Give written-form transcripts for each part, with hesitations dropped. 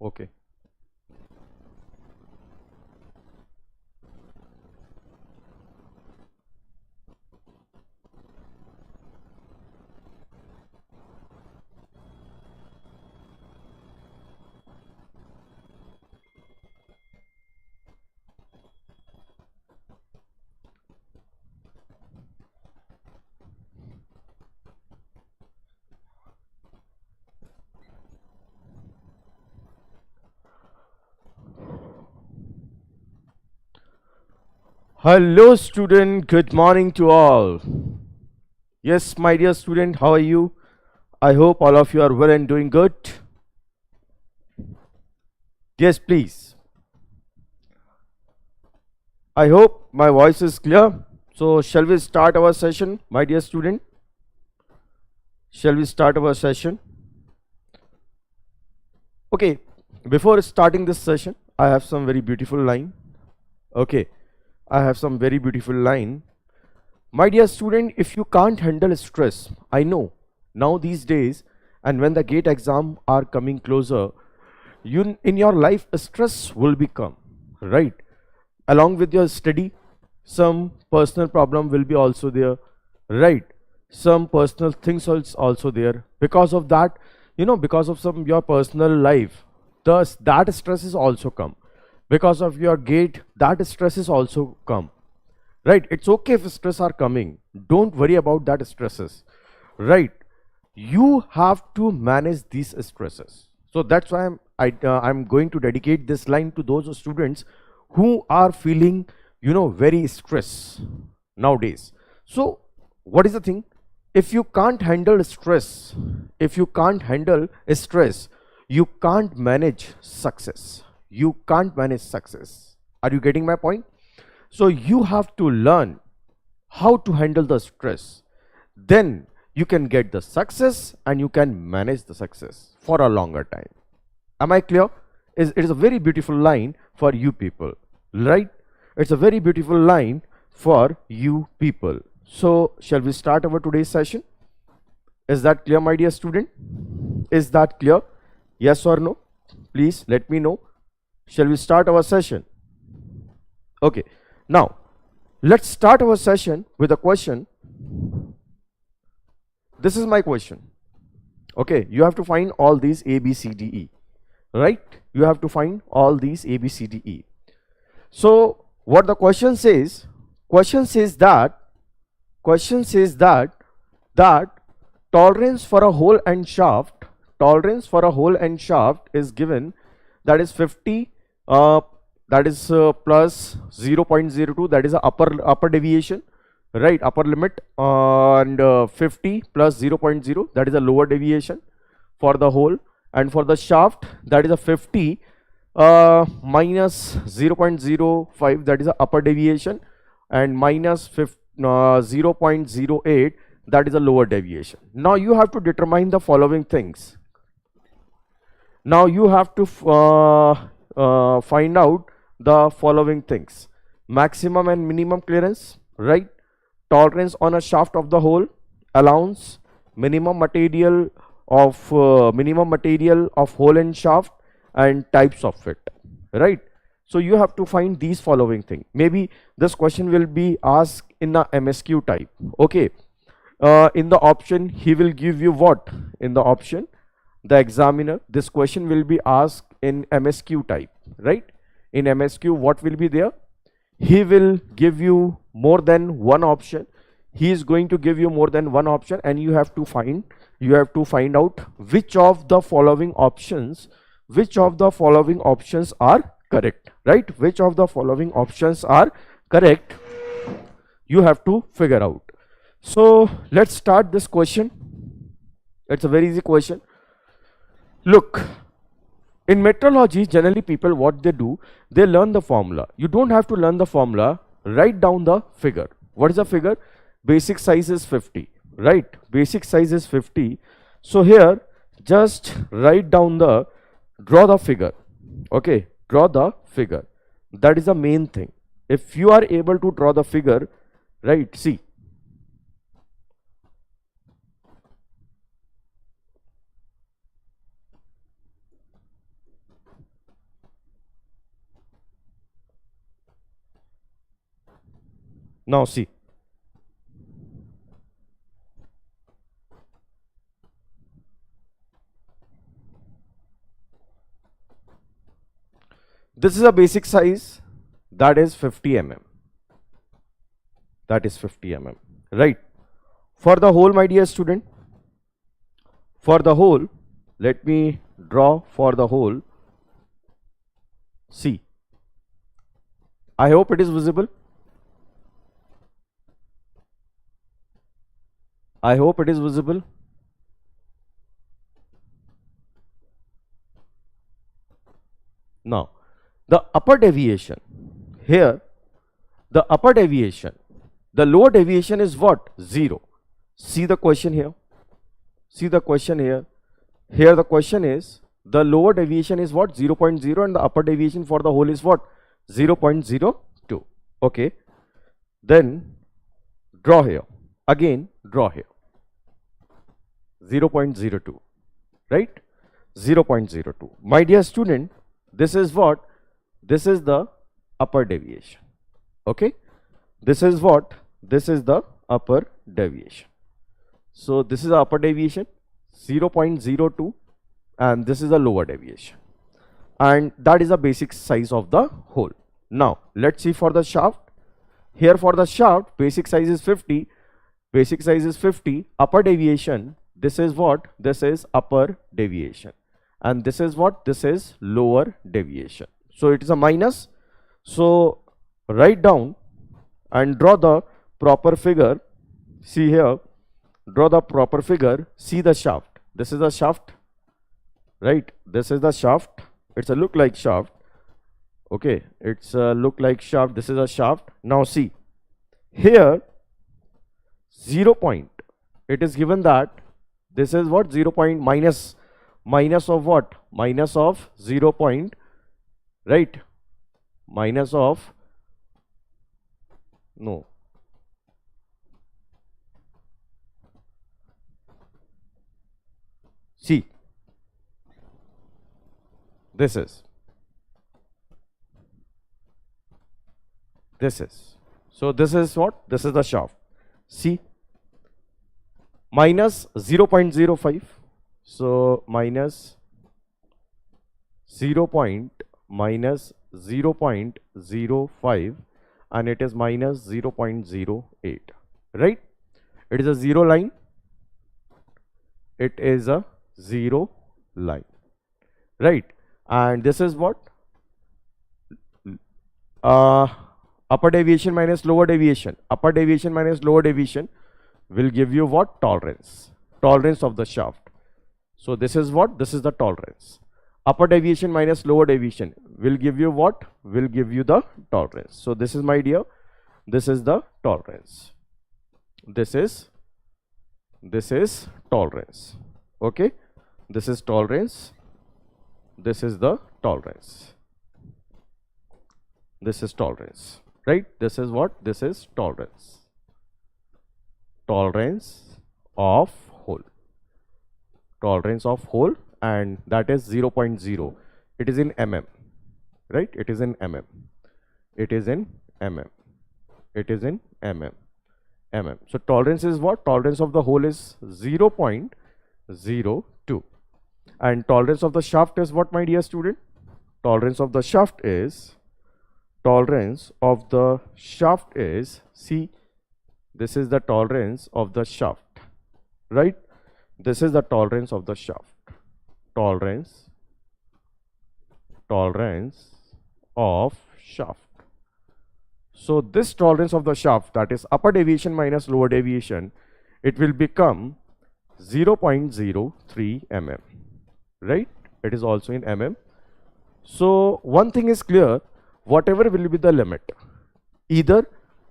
Okay. Hello student, good morning to all. Yes, my dear student, how are you? I hope all of you are well and doing good. Yes, please. I hope my voice is clear. So, shall we start our session, my dear student? Shall we start our session? Okay, before starting this session, I have some very beautiful line. Okay, I have some very beautiful line. My dear student, if you can't handle stress, I know now these days, and when the gate exam are coming closer, you in your life stress will become, right? Along with your study, some personal problem will be also there, right? Some personal things also there. Because of that, because of some your personal life, thus that stress is also come. Because of your gate, that stress is also come, right? It's okay if stress are coming, don't worry about that stresses, right? You have to manage these stresses. So that's why I'm going to dedicate this line to those students who are feeling very stress nowadays. So what is the thing? If you can't handle stress, if you can't handle stress, you can't manage success. You can't manage success. Are you getting my point? So you have to learn how to handle the stress. Then you can get the success and you can manage the success for a longer time. Am I clear? It is a very beautiful line for you people, right? It's a very beautiful line for you people. So shall we start our today's session? Is that clear, my dear student? Is that clear? Yes or no? Please let me know. Shall we start our session? Okay. Now, let's start our session with a question. This is my question. Okay, you have to find all these A, B, C, D, E. Right? You have to find all these A, B, C, D, E. So, what the question says that tolerance for a hole and shaft, is given, that is 50, that is plus 0.02, that is a upper deviation, right? Upper limit, and 50 plus 0.0, that is a lower deviation for the hole, and for the shaft, that is a 50 minus 0.05, that is a upper deviation, and minus 0.08, that is a lower deviation. Now you have to determine the following things. Now you have to find out the following things: maximum and minimum clearance, right? Tolerance on a shaft of the hole, allowance, minimum material of hole and shaft, and types of fit, right? So you have to find these following things. Maybe this question will be asked in the MSQ type. Okay, in the option he will give you what? In the option, the examiner, this question will be asked in MSQ type, right? In MSQ, what will be there? He will give you more than one option. He is going to give you more than one option, and you have to find out which of the following options are correct, right? Which of the following options are correct, you have to figure out. So let's start this question. It's a very easy question. Look, in metrology, generally people, what they do, they learn the formula. You don't have to learn the formula. Write down the figure. What is the figure? Basic size is 50, right? Basic size is 50. So here, just write down draw the figure. Okay, draw the figure. That is the main thing. If you are able to draw the figure, right? See, Now see, this is a basic size, that is 50 mm. That is 50 mm, right? For the hole, my dear student, for the hole, let me draw for the hole. See, I hope it is visible. I hope it is visible. Now, the upper deviation here, the upper deviation, the lower deviation is what? 0. See the question here. See the question here. Here the question is, the lower deviation is what? 0.0, and the upper deviation for the hole is what? 0.02. Okay. Then draw here. Again draw here. 0.02. Right? 0.02. My dear student, this is what? This is the upper deviation. Okay. This is what? This is the upper deviation. So this is the upper deviation, 0.02, and this is the lower deviation. And that is the basic size of the hole. Now let's see for the shaft. Here for the shaft, basic size is 50. Basic size is 50. Upper deviation, this is what? This is upper deviation. And this is what? This is lower deviation. So it is a minus. So write down and draw the proper figure. See here, draw the proper figure. See the shaft. This is the shaft, right? This is the shaft. It's a look like shaft. Okay, it's a look like shaft. This is a shaft. Now see here, 0 point. It is given that this is what? 0 point minus of what? Minus of 0 point, right? Minus of, no, see, this is, so this is what? This is the shaft. See, minus 0.05. So minus 0.05, and it is minus 0.08, right? It is a 0 line. It is a 0 line, right? And this is what? Upper deviation minus lower deviation. Upper deviation minus lower deviation will give you what? Tolerance. Tolerance of the shaft. So this is what? This is the tolerance. Upper deviation minus lower deviation will give you what? Will give you the tolerance. So this is, my dear, this is the tolerance. This is tolerance. Okay, this is tolerance. This is the tolerance. This is tolerance, right? This is what? This is tolerance. Tolerance of hole. Tolerance of hole, and that is 0.0. It is in mm, right? It is in mm. It is in mm. It is in mm. So tolerance is what? Tolerance of the hole is 0.02. And tolerance of the shaft is what, my dear student? Tolerance of the shaft is, see, this is the tolerance of the shaft, right? This is the tolerance of the shaft. Tolerance of shaft. So this tolerance of the shaft, that is upper deviation minus lower deviation, it will become 0.03 mm, right? It is also in mm. So one thing is clear, whatever will be the limit, either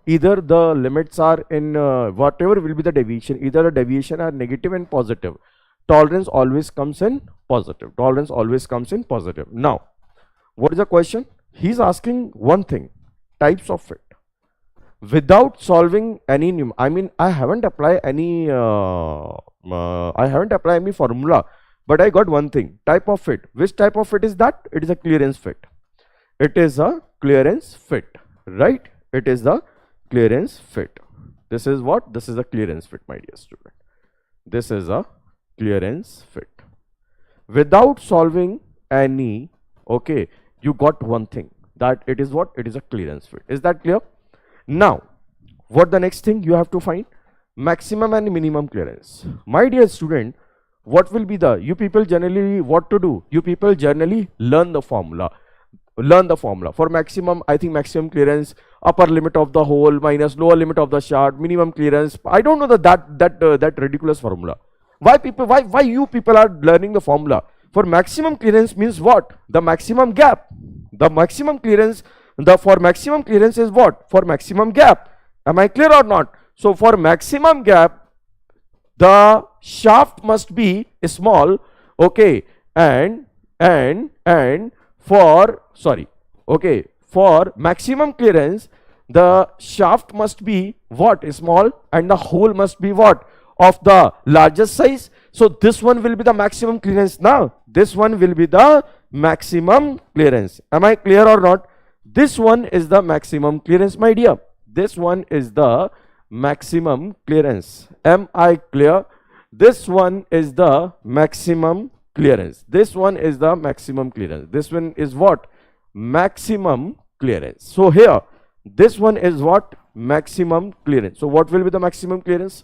the limits are in whatever will be the deviation, either the deviation are negative and positive, tolerance always comes in positive. Tolerance always comes in positive. Now, what is the question? He is asking one thing, types of fit. Without solving any I haven't applied any formula, but I got one thing, type of fit. Which type of fit is that? It is a clearance fit. It is a clearance fit, right? It is the clearance fit. This is what? This is a clearance fit, my dear student. This is a clearance fit. Without solving any, okay, you got one thing, that it is what? It is a clearance fit. Is that clear? Now, what the next thing you have to find? Maximum and minimum clearance. My dear student, what will be the, you people generally what to do? You people generally learn the formula. Learn the formula. For maximum, I think maximum clearance, upper limit of the hole minus lower limit of the shaft, minimum clearance. I don't know that ridiculous formula. Why you people are learning the formula? For maximum clearance means what? The maximum gap. The maximum clearance, for maximum clearance is what? For maximum gap. Am I clear or not? So for maximum gap, the shaft must be small, okay, and for maximum clearance, the shaft must be what? Small, and the hole must be what? Of the largest size. So this one will be the maximum clearance now. This one will be the maximum clearance. Am I clear or not? This one is the maximum clearance, my dear. This one is the maximum clearance. Am I clear? This one is the maximum clearance. This one is the maximum clearance. This one is what? Maximum clearance. So here, this one is what? Maximum clearance. So what will be the maximum clearance?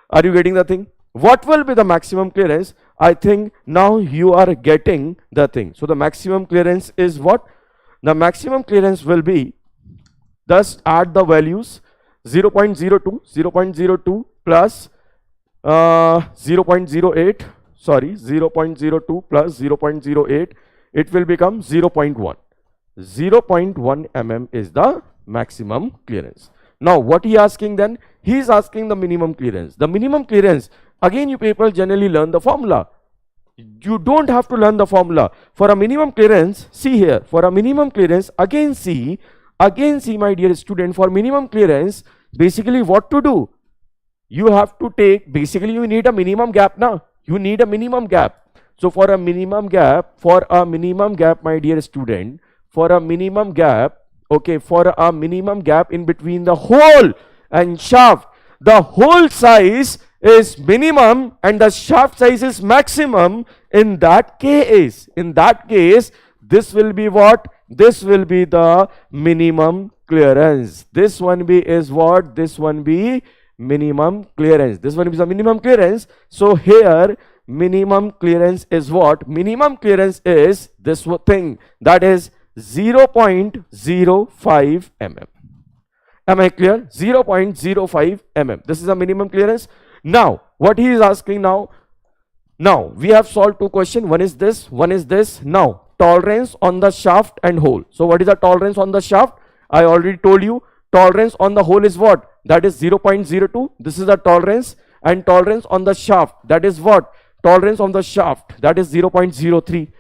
Are you getting the thing? What will be the maximum clearance? I think now you are getting the thing. So the maximum clearance is what? The maximum clearance will be, just add the values, 0.02 plus 0.08, sorry, 0.02 plus 0.08, it will become 0.1. 0.1 mm is the maximum clearance. Now what he asking then? He is asking the minimum clearance. The minimum clearance, again you people generally learn the formula. You don't have to learn the formula. For a minimum clearance, see here, for a minimum clearance, again see my dear student, for minimum clearance, basically what to do? You have to take, basically you need a minimum gap now. You need a minimum gap. So for a minimum gap, my dear student, for a minimum gap, okay, for a minimum gap in between the hole and shaft, the hole size is minimum and the shaft size is maximum. In that case, this will be what? This will be the minimum clearance. This one be is what? This one be minimum clearance. This one is the minimum clearance. So here minimum clearance is what? Minimum clearance is this thing, that is 0.05 mm. Am I clear? 0.05 mm. This is a minimum clearance. Now what he is asking now, we have solved two questions. One is this, one is this. Now tolerance on the shaft and hole. So what is the tolerance on the shaft? I already told you. Tolerance on the hole is what? That is 0.02. This is the tolerance. And tolerance on the shaft, that is what? Tolerance on the shaft, that is 0.03.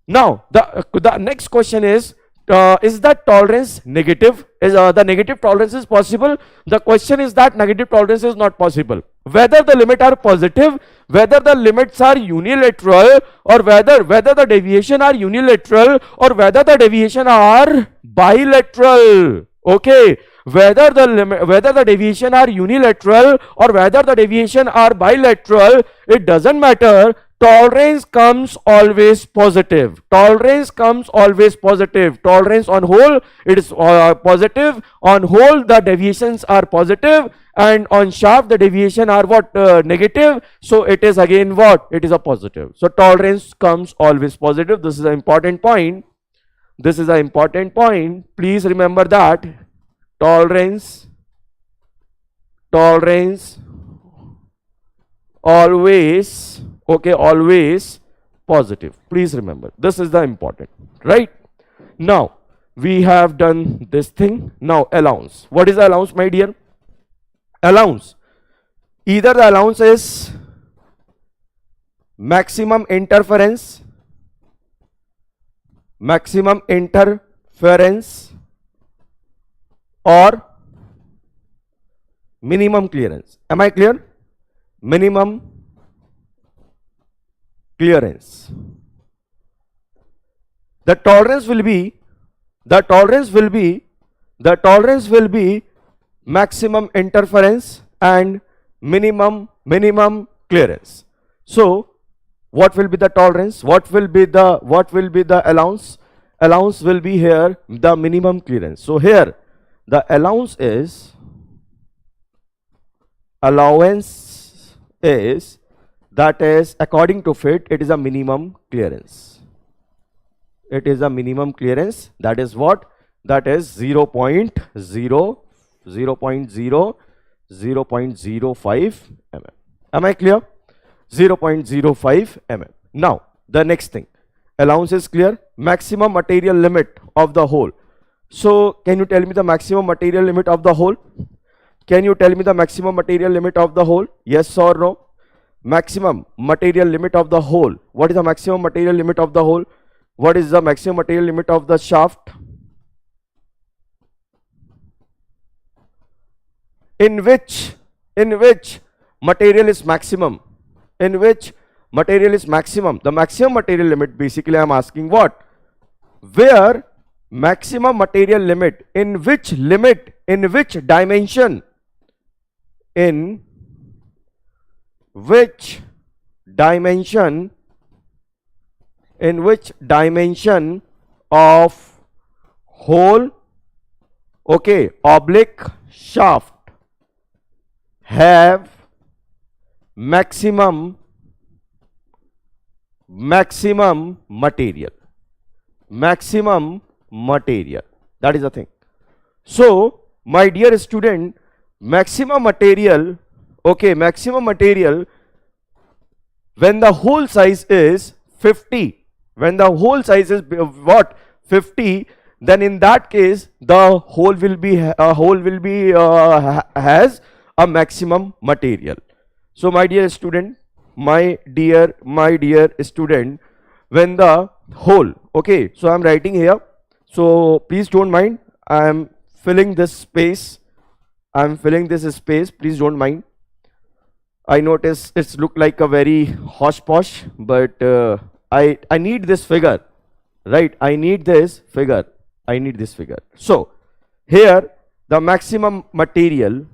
Now the next question is that tolerance negative? Is the negative tolerance is possible? The question is that negative tolerance is not possible. Whether the limits are positive, whether the limits are unilateral, or whether the deviation are unilateral, or whether the deviation are bilateral. Okay, whether the deviation are unilateral or whether the deviation are bilateral, it doesn't matter. Tolerance comes always positive. Tolerance comes always positive. Tolerance on whole, it is positive. On whole, the deviations are positive, and on shaft the deviation are what? Negative. So it is again what? It is a positive. So tolerance comes always positive. This is an important point. This is an important point. Please remember that. Tolerance always, okay, always positive. Please remember, this is the important, right? Now we have done this thing. Now allowance. What is the allowance, my dear? Allowance, either the allowance is maximum interference or minimum clearance. Am I clear? Minimum clearance. The tolerance will be maximum interference and minimum clearance. So what will be the tolerance? What will be the allowance? Allowance will be here the minimum clearance. So here the allowance is that is according to fit, it is a minimum clearance. It is a minimum clearance, that is what? That is 0.05 mm. Am I clear? 0.05 mm. Now the next thing, allowance is clear. Maximum material limit of the hole. So can you tell me the maximum material limit of the hole? Can you tell me the maximum material limit of the hole? Yes or no? Maximum material limit of the hole. What is the maximum material limit of the hole? What is the maximum material limit of the shaft? In which material is maximum? In which material is maximum? The maximum material limit, basically I am asking what? Where maximum material limit? In which limit? In which dimension? In which dimension? In which dimension of hole, okay, oblique shaft have maximum material? Maximum material, that is the thing. So my dear student, maximum material, okay, maximum material when the hole size is 50, when the hole size is what? 50, then in that case the hole will be has a maximum material. So my dear student, my dear student, when the hole, okay, so I am writing here, so please don't mind, I am filling this space, please don't mind. I notice it's look like a very hosh posh, but I need this figure, right? I need this figure. So here the maximum material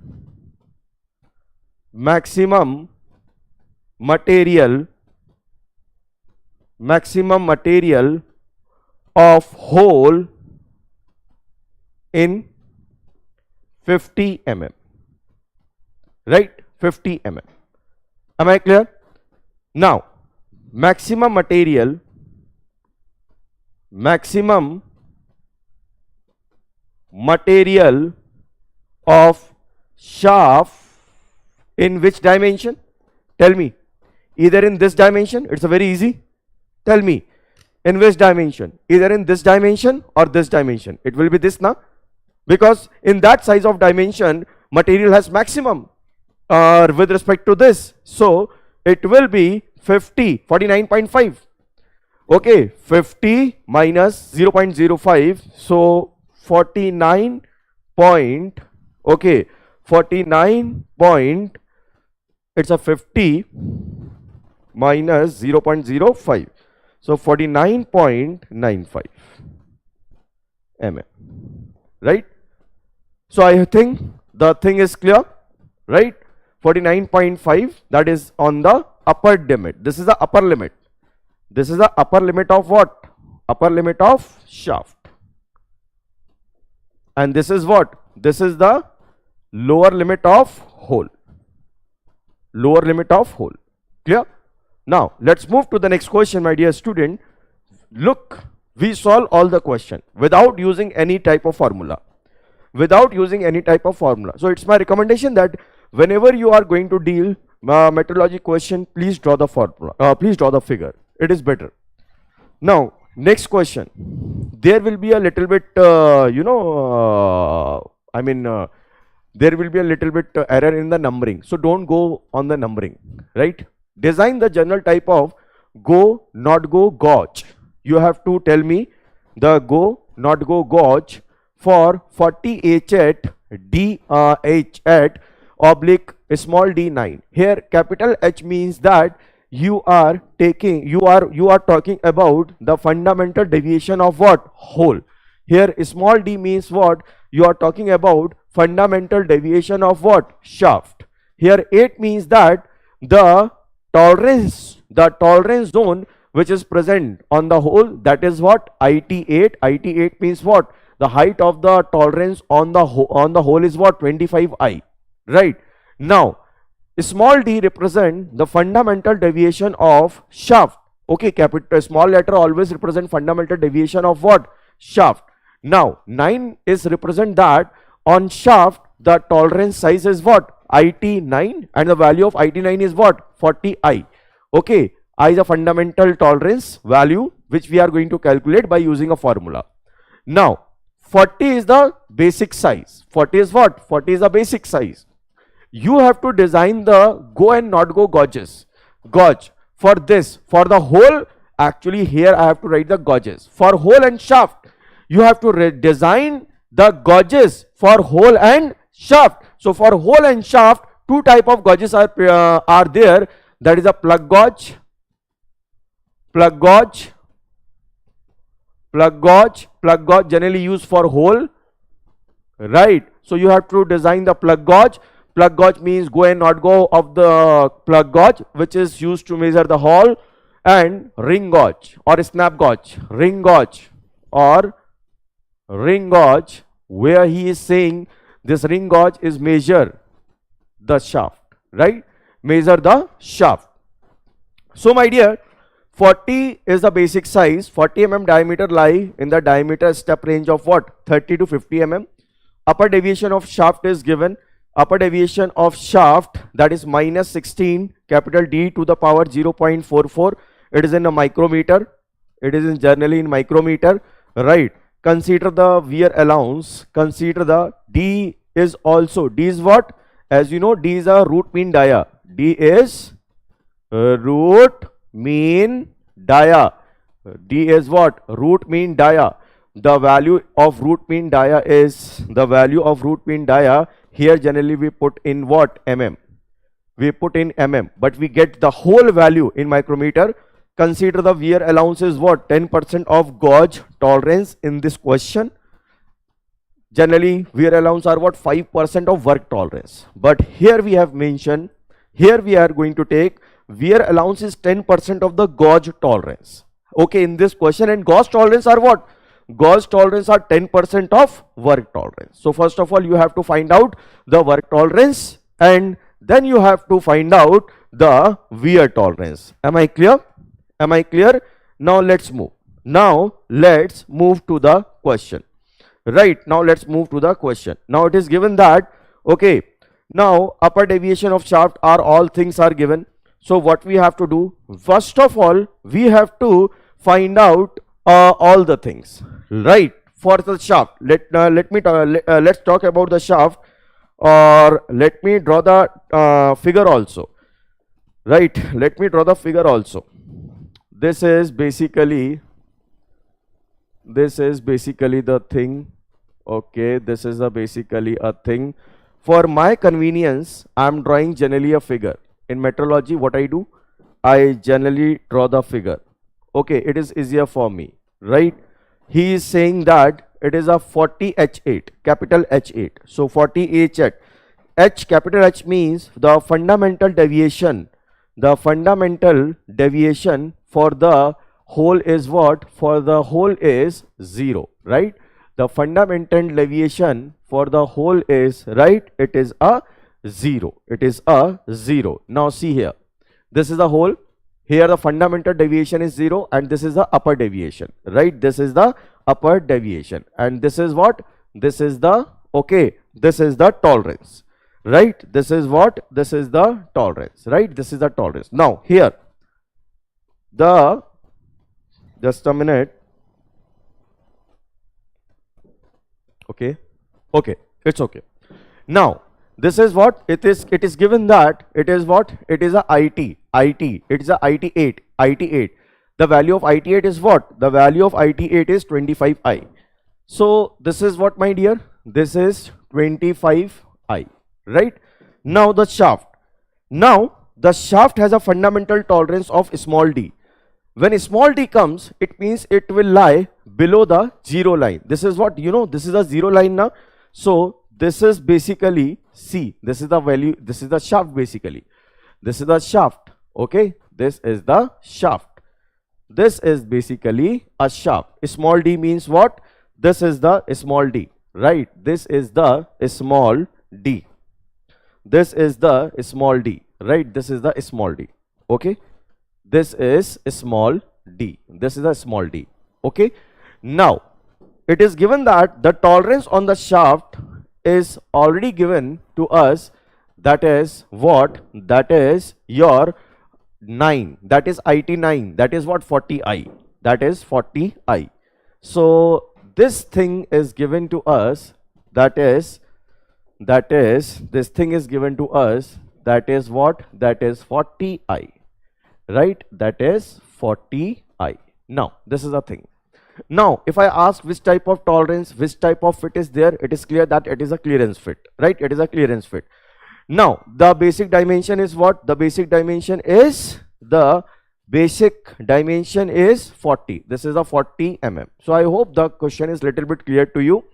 of hole in 50 mm, right? 50 mm. Am I clear? Now maximum material of shaft in which dimension? Tell me. Either in this dimension, it's a very easy. Tell me, in which dimension? Either in this dimension or this dimension. It will be this now, because in that size of dimension material has maximum with respect to this. So it will be 49.5. Okay, 50 minus 0.05, so 49 point, okay, 49 point, it's a 50 minus 0.05, so 49.95 mm, right? So I think the thing is clear, right? 49.5, that is on the upper limit. This is the upper limit. This is the upper limit of what? Upper limit of shaft. And this is what? This is the lower limit of hole. Lower limit of hole. Clear? Now let's move to the next question, my dear student. Look, we solve all the question without using any type of formula. Without using any type of formula. So it's my recommendation that whenever you are going to deal metrology question, please draw the formula, please draw the figure. It is better. Now next question. There will be a little bit there will be a little bit error in the numbering, so don't go on the numbering, right? Design the general type of go, not go, gauge. You have to tell me the go, not go, gauge for 40H at H at oblique small d9. Here capital H means that you are talking about the fundamental deviation of what? Hole. Here small d means what? You are talking about fundamental deviation of what? Shaft. Here 8 means that the tolerance zone which is present on the hole, that is what? IT8. IT8 means what? The height of the tolerance on the hole is what? 25i, right? Now small d represent the fundamental deviation of shaft. Okay, capital small letter always represent fundamental deviation of what? Shaft. Now 9 is represent that on shaft the tolerance size is what? IT9, and the value of IT9 is what? 40i. Okay, I is a fundamental tolerance value which we are going to calculate by using a formula. Now 40 is the basic size. 40 is what? 40 is the basic size. You have to design the go and not go gauges. Gauge for this, for the hole, actually here I have to write the gauges. For hole and shaft, you have to design the gauges for hole and shaft. So for hole and shaft, two type of gauges are there. That is a plug gauge, plug gauge generally used for hole, right? So you have to design the plug gauge. Plug gauge means go and not go of the plug gauge, which is used to measure the hole, and ring gauge or snap gauge. Ring gauge or ring gauge, where he is saying this ring gauge is measure the shaft, right? Measure the shaft. So my dear, 40 is the basic size. 40 mm diameter lie in the diameter step range of what? 30 to 50 mm. Upper deviation of shaft is given. Upper deviation of shaft, that is minus 16 capital D to the power 0.44. It is in a micrometer. It is generally in micrometer, right? Consider the wear allowance. Consider the D is also, D is what? As you know, D is a root mean dia. D is root mean dia. D is what? Root mean dia. The value of root mean dia is, the value of root mean dia, here generally we put in what? Mm. We put in mm, but we get the whole value in micrometer. Consider the wear allowance is what? 10% of gauge tolerance in this question. Generally wear allowance are what? 5% of work tolerance. But here we have mentioned, here we are going to take wear allowance is 10% of the gauge tolerance. Okay, in this question, and gauge tolerance are what? Gauge tolerance are 10% of work tolerance. So first of all you have to find out the work tolerance, and then you have to find out the wear tolerance. Am I clear? Am I clear? Now let's move. Now let's move to the question. Right, now let's move to the question. Now it is given that, okay, now upper deviation of shaft are all things are given. So what we have to do? First of all, we have to find out all the things, right? For the shaft, let's talk about the shaft, or let me draw the figure also, right? Let me draw the figure also. This is basically the thing. Okay, this is basically a thing. For my convenience, I am drawing generally a figure. In metrology, what I do? I generally draw the figure. Okay, it is easier for me, right? He is saying that it is a 40H8, capital H8. So 40H8. H, capital H means the fundamental deviation. The fundamental deviation for the hole is what? For the hole is 0, right? The fundamental deviation for the hole is, right, it is a 0. It is a 0. Now see here. This is the hole. Here the fundamental deviation is 0, and this is the upper deviation, right? This is the upper deviation, and this is what? This is the, okay, this is the tolerance, right? This is what? This is the tolerance, right? This is the tolerance. Now here the, just a minute. Okay, okay, it's okay. Now this is what it is. It is given that it is what? It is a IT. It is a IT8. The value of IT8 is what? The value of IT8 is 25i. So this is what, my dear? This is 25i, right? Now the shaft. Now the shaft has a fundamental tolerance of small d. When small d comes, it means it will lie below the 0 line. This is what, you know, this is a 0 line now. So this is basically C. This is the value, this is the shaft basically. This is the shaft, okay? This is the shaft. This is basically a shaft. Small d means what? This is the small d, right? This is the small d. This is the small d, right? This is the small d, okay? This is small d. This is a small d, okay? Now, it is given that the tolerance on the shaft is already given to us. That is what? That is your 9. That is IT9. That is what? 40I. That is 40I. So this thing is given to us. That is this thing is given to us. That is what? That is 40I. Right? That is 40I. Now, this is the thing. Now, if I ask which type of tolerance, which type of fit is there, it is clear that it is a clearance fit, right? It is a clearance fit. Now, the basic dimension is what? The basic dimension is 40. This is a 40 mm. So I hope the question is little bit clear to you.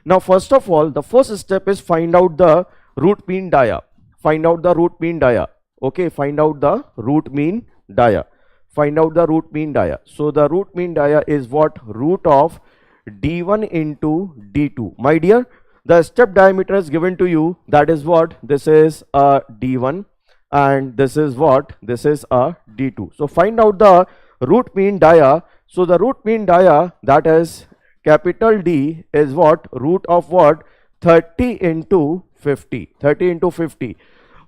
Now, first of all, the first step is find out the root mean dia. Find out the root mean dia. Okay, find out the root mean dia. Find out the root mean dia. So the root mean dia is what? Root of d1 into d2. My dear, the step diameter is given to you. That is what? This is a d1 and this is what? This is a d2. So find out the root mean dia. So the root mean dia, that is capital D, is what? Root of what? 30 into 50. 30 into 50.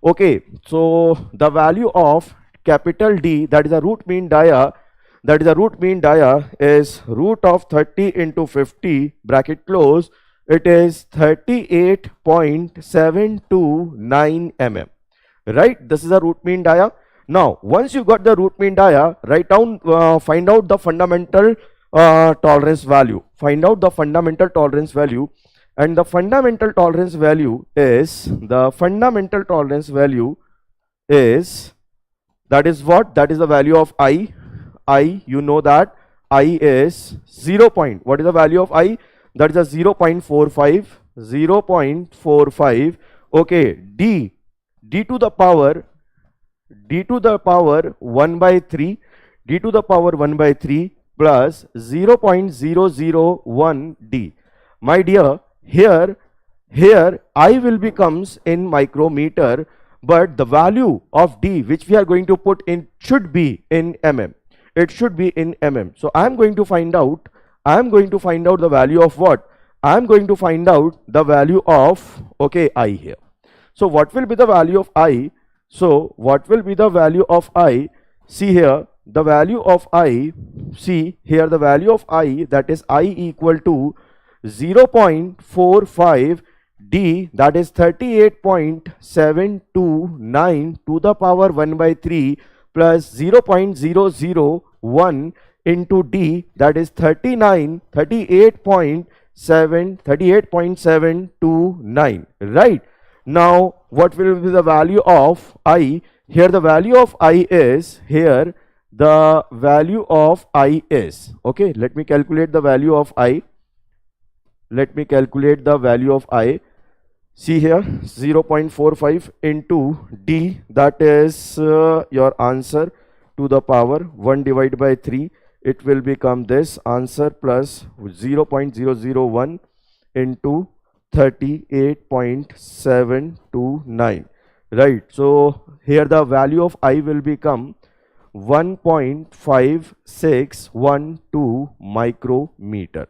Okay, so the value of capital D, that is a root mean dia, that is a root mean dia, is root of 30 into 50, bracket close, it is 38.729 mm, right? This is a root mean dia. Now, once you got the root mean dia, write down, find out the fundamental tolerance value. Find out the fundamental tolerance value. And the fundamental tolerance value is, that is what? That is the value of I. You know that I is 0. What is the value of I? That is a 0.45. 0.45. Okay, D to the power 1 by 3. D to the power 1 by 3 plus 0.001 D. My dear, here I will becomes in micrometer, but the value of D which we are going to put in should be in mm. It should be in mm. So I am going to find out the value of what? I am going to find out the value of, okay, I here. So what will be the value of I? So what will be the value of I? See here, the value of I, see here the value of I, that is I equal to 0.45 D, that is 38.729 to the power 1 by 3 plus 0.001 into D, that is 38.729, right? Now, what will be the value of I? Here the value of I is, here the value of I is, okay, let me calculate the value of I. Let me calculate the value of I. See here, 0.45 into D, that is your answer to the power 1 divided by 3. It will become this answer plus 0.001 into 38.729, right? So here the value of I will become 1.5612 micrometer.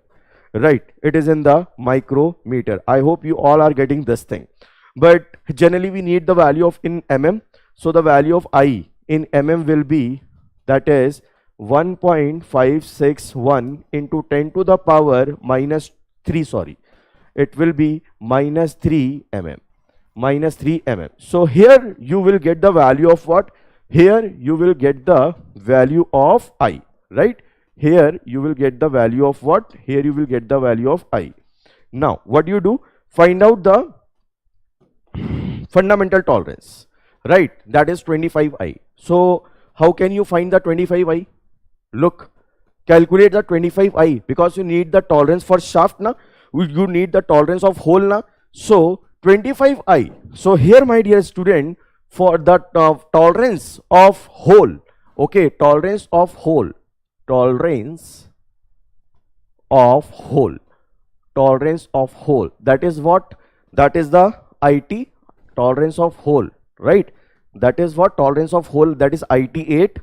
Right, it is in the micrometer. I hope you all are getting this thing. But generally we need the value of in mm. So the value of I in mm will be, that is 1.561 into 10 to the power minus 3, sorry. It will be minus 3 mm. Minus 3 mm. So here you will get the value of what? Here you will get the value of I, right? Here you will get the value of what? Here you will get the value of I. Now what do you do? Find out the fundamental tolerance, right? That is 25I. So how can you find the 25I? Look, calculate the 25i, because you need the tolerance for shaft na, you need the tolerance of hole na. So 25i. So here, my dear student, for the tolerance of hole, okay, tolerance of hole, tolerance of hole, tolerance of hole, that is what? That is the IT, tolerance of hole, right? That is what? Tolerance of hole, that is IT8,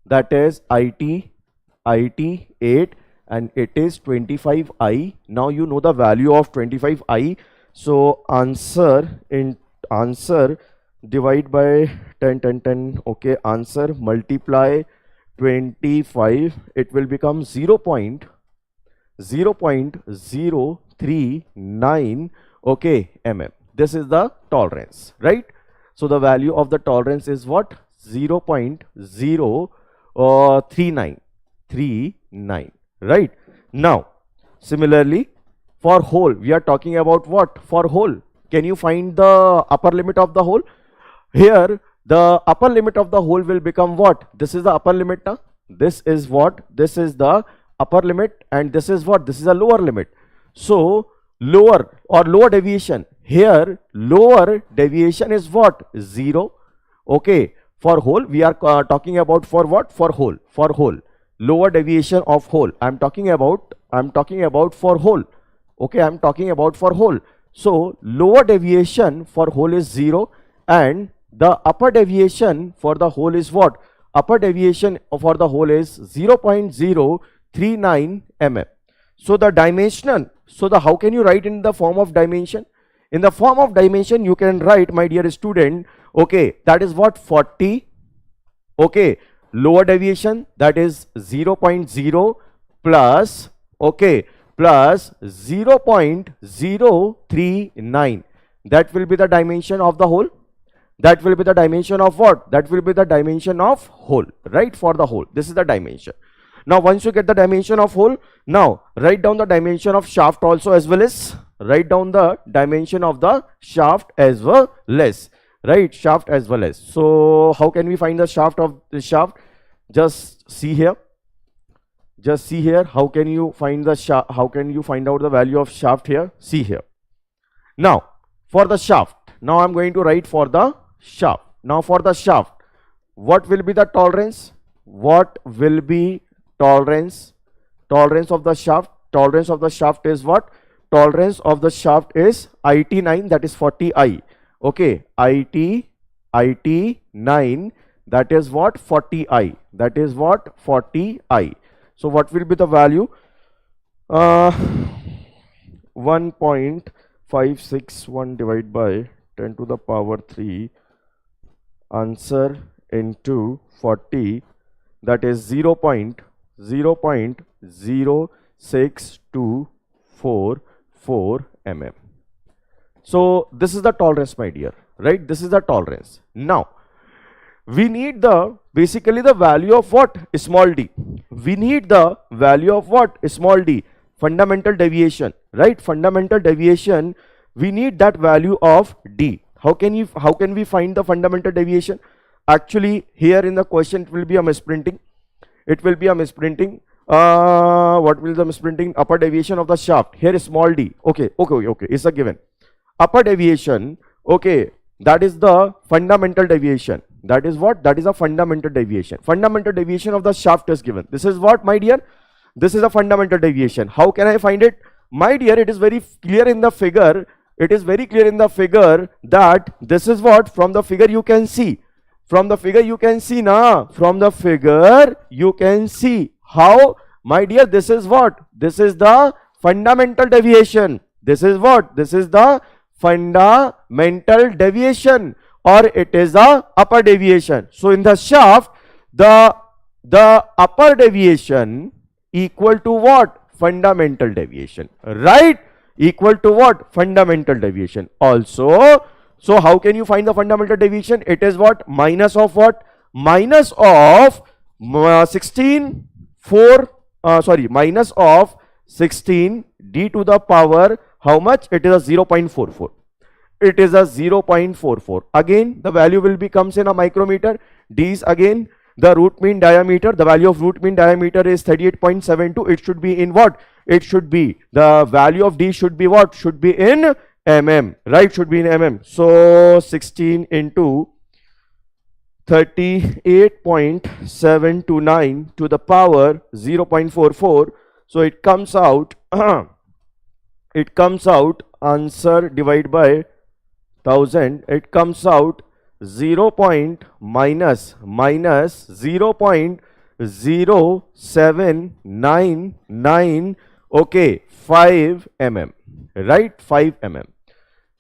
that is IT8, and it is 25i. Now you know the value of 25i. So answer divide by 10, okay, answer multiply 25, it will become 0.039, okay, mm. This is the tolerance, right? So the value of the tolerance is what? 0.039, right? Now similarly, for hole, we are talking about what? For hole, can you find the upper limit of the hole? Here the upper limit of the hole will become what? This is the upper limit now. This is what? This is the upper limit, and this is what? This is a lower limit. So lower or lower deviation, here lower deviation is what? 0, okay. For hole, we are talking about for what? For hole, for hole, lower deviation of hole, I'm talking about for hole, okay, I'm talking about for hole. So lower deviation for hole is 0, and the upper deviation for the hole is what? Upper deviation for the hole is 0.039 mm. So the dimension, so the how can you write in the form of dimension? In the form of dimension, you can write, my dear student, okay, that is what? 40, okay, lower deviation, that is 0.0 plus, okay, plus 0.039, that will be the dimension of the hole. That will be the dimension of what? That will be the dimension of hole, right? For the hole, this is the dimension. Now once you get the dimension of hole, now write down the dimension of shaft also, as well as write down the dimension of the shaft as well as, right? Shaft as well as. So how can we find the shaft of the shaft? Just see here, just see here, how can you find the shaft? How can you find out the value of shaft here? See here. Now for the shaft, now I'm going to write for the shaft. Now for the shaft, what will be the tolerance? What will be tolerance? Tolerance of the shaft, tolerance of the shaft is what? Tolerance of the shaft is IT9, that is 40i, okay, IT9, that is what? 40i, that is what? 40i. So what will be the value? 1.561 divided by 10 to the power 3, answer into 40, that is 0.06244 mm. So this is the tolerance, my dear, right? This is the tolerance. Now we need the basically the value of what? Small d. We need the value of what? Small d, fundamental deviation, right? Fundamental deviation, we need that value of d. How can we find the fundamental deviation? Actually here in the question it will be a misprinting. It will be a misprinting. What will the misprinting? Upper deviation of the shaft, here is small d, okay, it's a given. Upper deviation, okay, that is the fundamental deviation. That is what? That is a fundamental deviation. Fundamental deviation of the shaft is given. This is what, my dear? This is a fundamental deviation. How can I find it? My dear, it is very clear in the figure. It is very clear in the figure that this is what? From the figure you can see. From the figure you can see now. From the figure you can see. How? My dear, this is what? This is the fundamental deviation. This is what? This is the fundamental deviation, or it is the upper deviation. So in the shaft, the upper deviation equal to what? Fundamental deviation, right? Equal to what? Fundamental deviation also. So how can you find the fundamental deviation? It is what? Minus of what? Minus of 16 d to the power how much? It is a 0.44. It is a 0.44. Again the value will be comes in a micrometer. D is again The root mean diameter, the value of root mean diameter is 38.72. It should be in what? It should be, the value of D should be what? Should be in mm, right? Should be in mm. So 16 into 38.729 to the power 0.44. So it comes out, it comes out answer divided by 1000. It comes out 0. minus 0.0799, okay, 5 mm, right? 5 mm.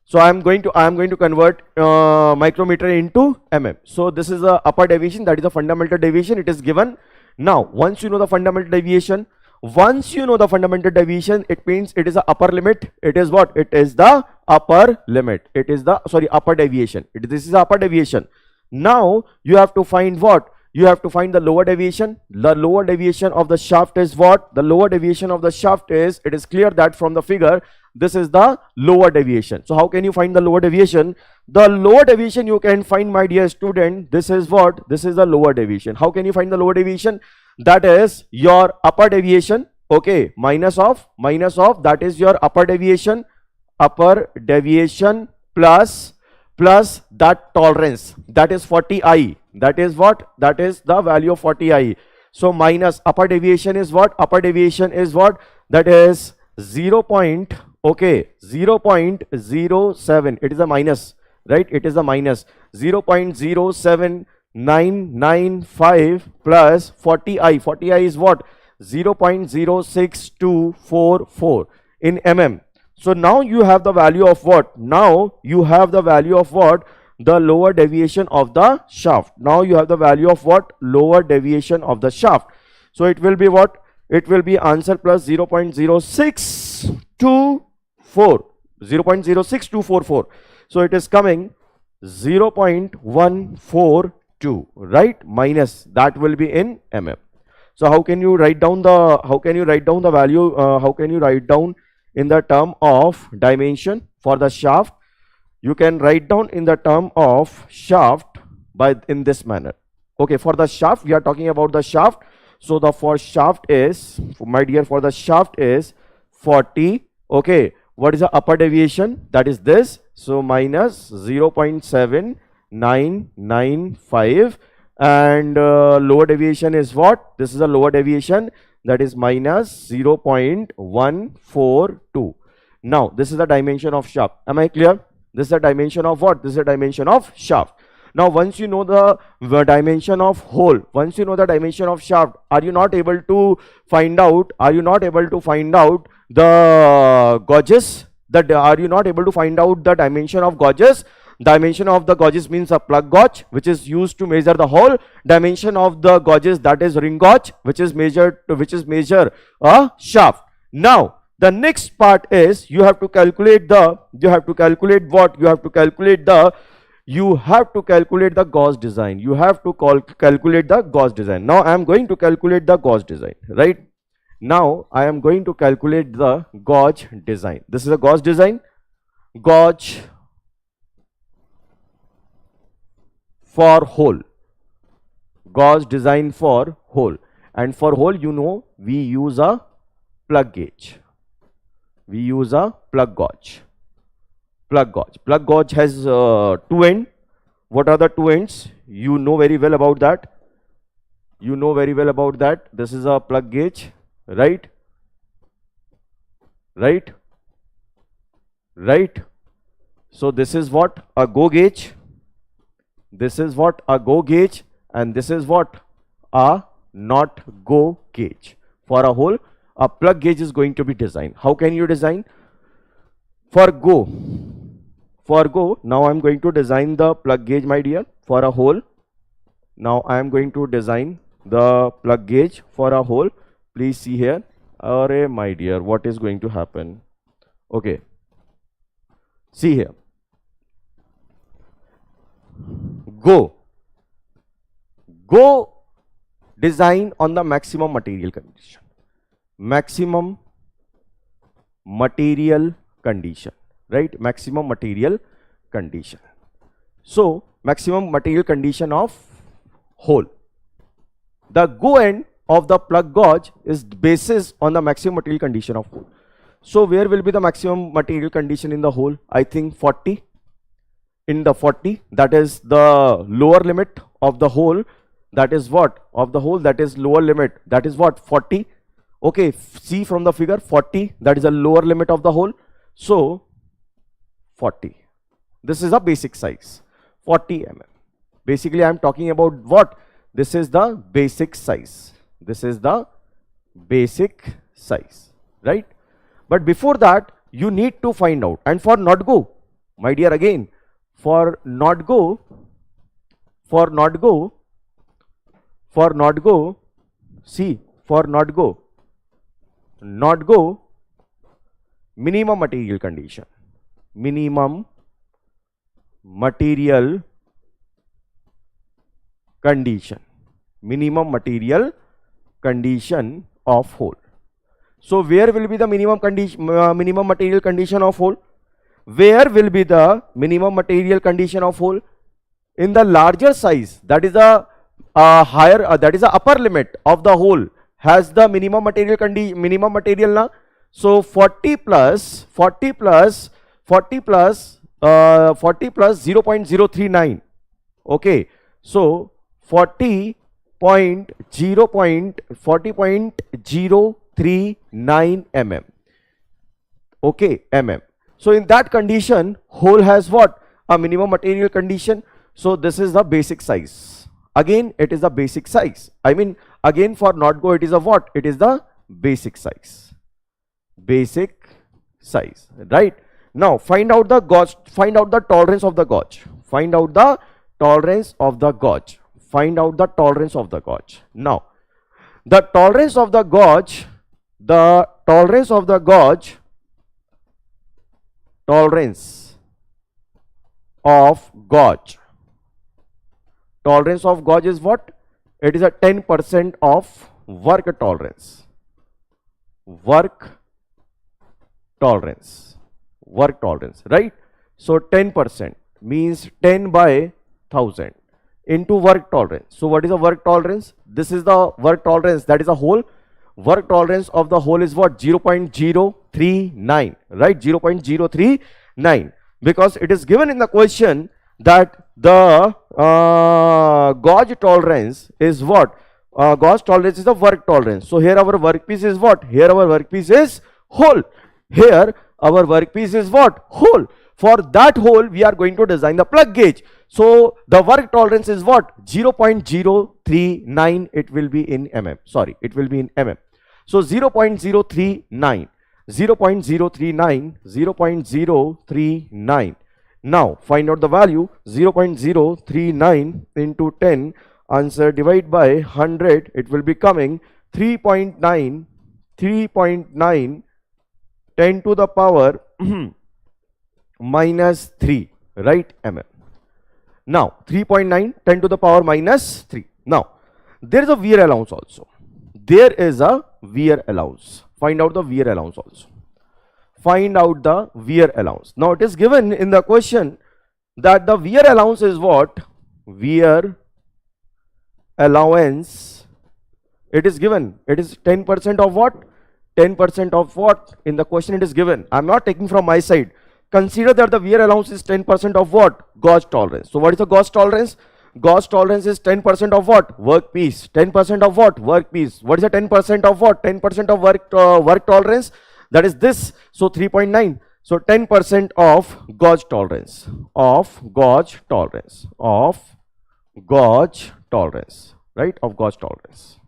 So I am going to convert micrometer into mm. So this is the upper deviation, that is the fundamental deviation. It is given. Now once you know the fundamental deviation, it means it is the upper limit. It is what? It is the upper limit. It is the, sorry, upper deviation. This is the upper deviation. Now you have to find what? You have to find the lower deviation. The lower deviation of the shaft is what? The lower deviation of the shaft is, it is clear that from the figure, this is the lower deviation. So how can you find the lower deviation? The lower deviation you can find, my dear student, this is what? This is the lower deviation. How can you find the lower deviation? That is your upper deviation, okay, minus of, that is your upper deviation plus that tolerance, that is 40i. That is what? That is the value of 40i. So minus upper deviation is what? Upper deviation is what? That is 0. Okay, 0.07. It is a minus, right? It is a minus 0.07995 plus 40i. 40i is what? 0.06244 in mm. So now you have the value of what? Now you have the value of what? The lower deviation of the shaft. Now you have the value of what? Lower deviation of the shaft. So it will be what? It will be answer plus 0.0624. So it is coming 0.142, right? Minus, that will be in mm. So how can you write down the, value, how can you write down in the term of dimension for the shaft? You can write down in the term of shaft by in this manner. Okay, for the shaft, we are talking about the shaft. So the for shaft is, my dear, for the shaft is 40. Okay, what is the upper deviation? That is this. So minus 0.7995, and lower deviation is what? This is a lower deviation, that is minus 0.142. Now this is the dimension of shaft. Am I clear? This is the dimension of what? This is the dimension of shaft. Now once you know the dimension of hole, once you know the dimension of shaft, are you not able to find out, the gauges? Are you not able to find out the dimension of gauges? Dimension of the gauges means a plug gauge, which is used to measure the hole. Dimension of the gauges, that is ring gauge, which is measure a shaft. Now the next part is you have to calculate the, you have to calculate the gauge design. You have to calculate the gauge design. Now I am going to calculate the gauge design, right? Now I am going to calculate the gauge design. This is a gauge design. Gauge for hole. Gauge design for hole. And for hole, you know, we use a plug gauge. We use a plug gauge. Plug gauge has two ends. What are the two ends? You know very well about that. This is a plug gauge, right? So this is what? A go gauge. This is what? A go gauge. And this is what? A not go gauge. For a hole, a plug gauge is going to be designed. How can you design? For go, now I am going to design the plug gauge, my dear, for a hole. Now I am going to design the plug gauge for a hole. Please see here. Array, my dear, what is going to happen? Okay. See here. Go design on the maximum material condition. Maximum material condition, right? Maximum material condition. So maximum material condition of hole. The go end of the plug gauge is basis on the maximum material condition of hole. So where will be the maximum material condition in the hole? I think 40. In the 40, that is the lower limit of the hole. That is what? Of the hole, that is lower limit. That is what? 40. Okay, see from the figure, 40, that is the lower limit of the hole. So 40. This is a basic size, 40 mm. Basically, I am talking about what? This is the basic size. This is the basic size, right? But before that, you need to find out. And for not go, my dear, again, for not go, see, for not go, minimum material condition. Minimum material condition. Minimum material condition of hole. So where will be the minimum material condition of hole? Where will be the minimum material condition of hole? In the larger size, that is the higher, that is the upper limit of the hole has the minimum material na. So 40 plus 0.039. Okay, so 40.039 mm. Okay, mm. So in that condition, hole has what? A minimum material condition. So this is the basic size. Again, it is the basic size. I mean, again for not go, it is a what? It is the basic size. Basic size, right? Now find out the gauge, find out the tolerance of the gauge. Find out the tolerance of the gauge. Find out the tolerance of the gauge. Now, the tolerance of the gauge, tolerance of gauge is what? It is a 10% of work tolerance. Work tolerance, right? So 10% means 10 by 1000 into work tolerance. So what is the work tolerance? This is the work tolerance, that is a hole. Work tolerance of the hole is what? 0.039, right? 0.039, because it is given in the question that the gauge tolerance is what? Gauge tolerance is the work tolerance. So here our workpiece is what? Here our workpiece is hole. Here our workpiece is what? Hole. For that hole, we are going to design the plug gauge. So the work tolerance is what? 0.039. It will be in mm. Sorry, it will be in mm. So 0.039. 0.039. Now find out the value. 0.039 into 10. Answer divide by 100. It will be coming 3.9. 10 to the power minus 3, right? Mm. Now 3.9 10 to the power minus 3. Now there is a wear allowance also. There is a wear allowance. Find out the wear allowance also. Find out the wear allowance. Now it is given in the question that the wear allowance is what? Wear allowance. It is given. It is 10% of what? 10% of what? In the question it is given. I am not taking from my side. Consider that the wear allowance is 10% of what? Gauge tolerance. So what is the gauge tolerance? Gauge tolerance is 10% of what? Workpiece. 10% of what? Workpiece. What is the 10% of what? 10% of work tolerance. That is this. So 3.9. So 10% of gauge tolerance. Of gauge tolerance. Of gauge tolerance. Right? Of gauge tolerance.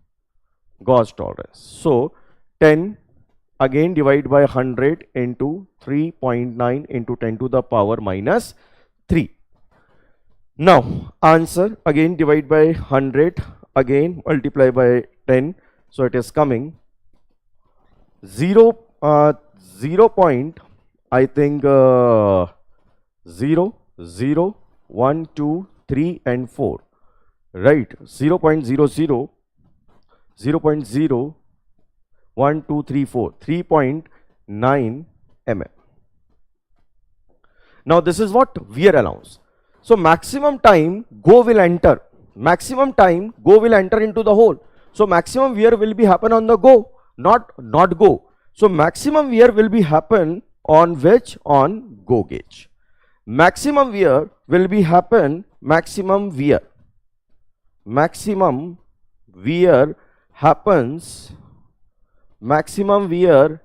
Gauge tolerance. So 10 again divide by 100 into 3.9 into 10 to the power minus 3. Now answer again divide by 100, again multiply by 10. So it is coming 0 point, I think 0, 0, 1, 2, 3 and 4, right? 0.00, 0.0, 1, 2, 3, 4, 3.9 mm. Now this is what? Wear allowance. So maximum time go will enter. Maximum time go will enter into the hole. So maximum wear will be happen on the go, not go. So maximum wear will be happen on which? On go gauge. Maximum wear will be happen, maximum wear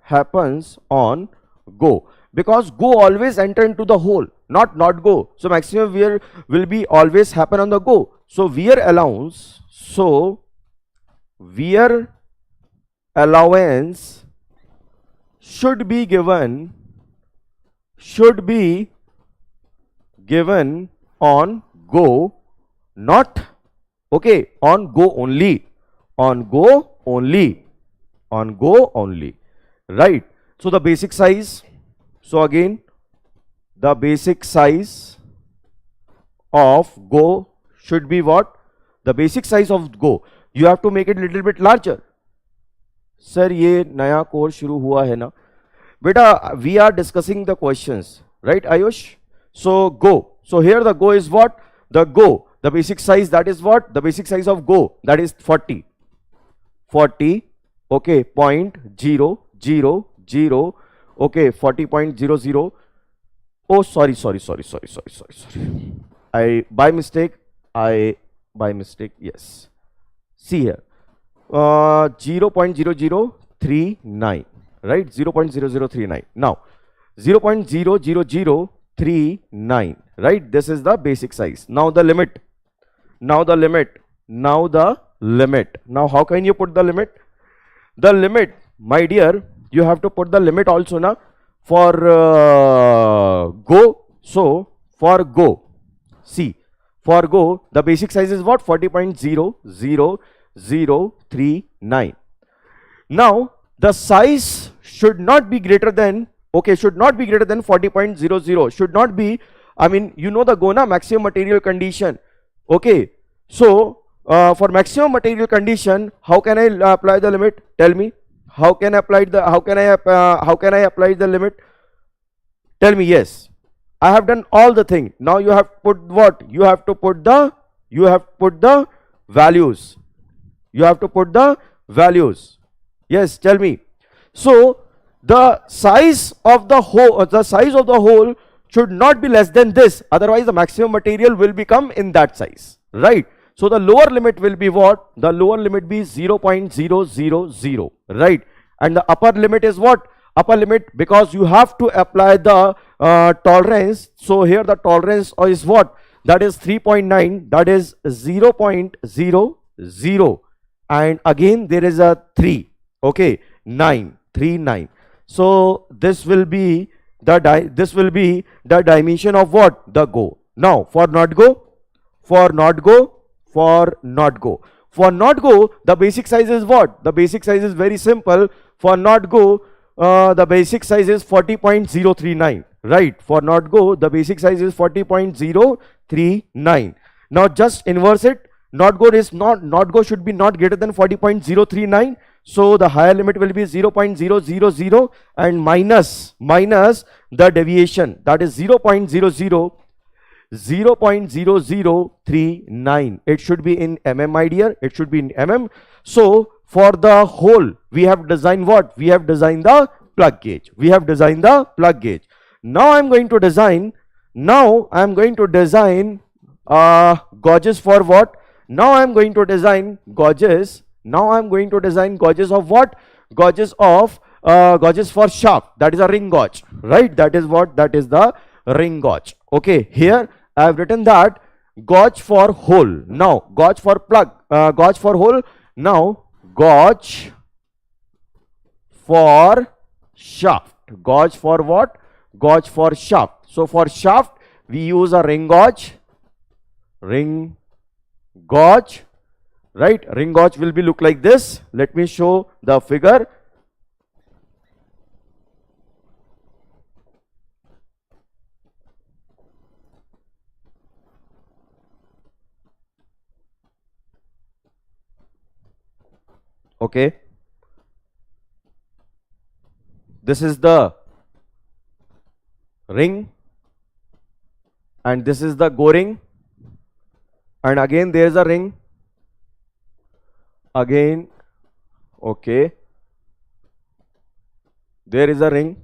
happens on go, because go always enter into the hole, not go. So maximum wear will be always happen on the go. So wear allowance, should be given on go, not okay, on go only, right? So the basic size, so again the basic size of go should be what? The basic size of go, you have to make it little bit larger. Sir, ये नया course शुरू हुआ है ना बेटा, we are discussing the questions, right Ayush? So go, so here the go is what? The go, the basic size, that is what? The basic size of go, that is 40, okay, 0.000, okay, 40.00. Oh, sorry, I by mistake, yes, see here, 0.0039, right? 0.0039. Now 0.00039, right? This is the basic size. Now the limit, now how can you put the limit? The limit, my dear, you have to put the limit also na for go. So for go, see, for go the basic size is what? 40.00039. now the size should not be greater than, okay, should not be greater than 40.00, should not be, I mean, you know the go na, maximum material condition, okay. So for maximum material condition, how can I apply the limit? Tell me, how can I apply the limit? Tell me. Yes, I have done all the thing. Now you have put what? You have to put the values. Yes, tell me. So the size of the hole should not be less than this, otherwise the maximum material will become in that size, right? So the lower limit will be what? The lower limit be 0.000, right? And the upper limit is what? Upper limit, because you have to apply the tolerance. So here the tolerance is what? That is 3.9, that is 0.00, and again there is a 3, okay, 939. So this will be the dimension of what? The go. Now for not go, the basic size is what? The basic size is very simple. For not go, the basic size is 40.039, right? For not go, the basic size is 40.039. Now just inverse it. Not go should be not greater than 40.039. So the higher limit will be 0.000 and minus the deviation, that is 0.0039. It should be in mm, my dear, it should be in mm. So for the hole, we have designed what? We have designed the plug gauge. Now I am going to design gauges for what? Now I am going to design gauges of what? Gauges for shaft, that is a ring gauge, right? That is what? That is the ring gauge. Okay, here I have written that gauge for hole. Now gauge for plug, gauge for hole. Now gauge for shaft. Gauge for what? Gauge for shaft. So for shaft we use a ring gauge, right? Ring gauge will be look like this. Let me show the figure. Okay, this is the ring and this is the go ring, and again there is a ring, Again, okay, there is a ring.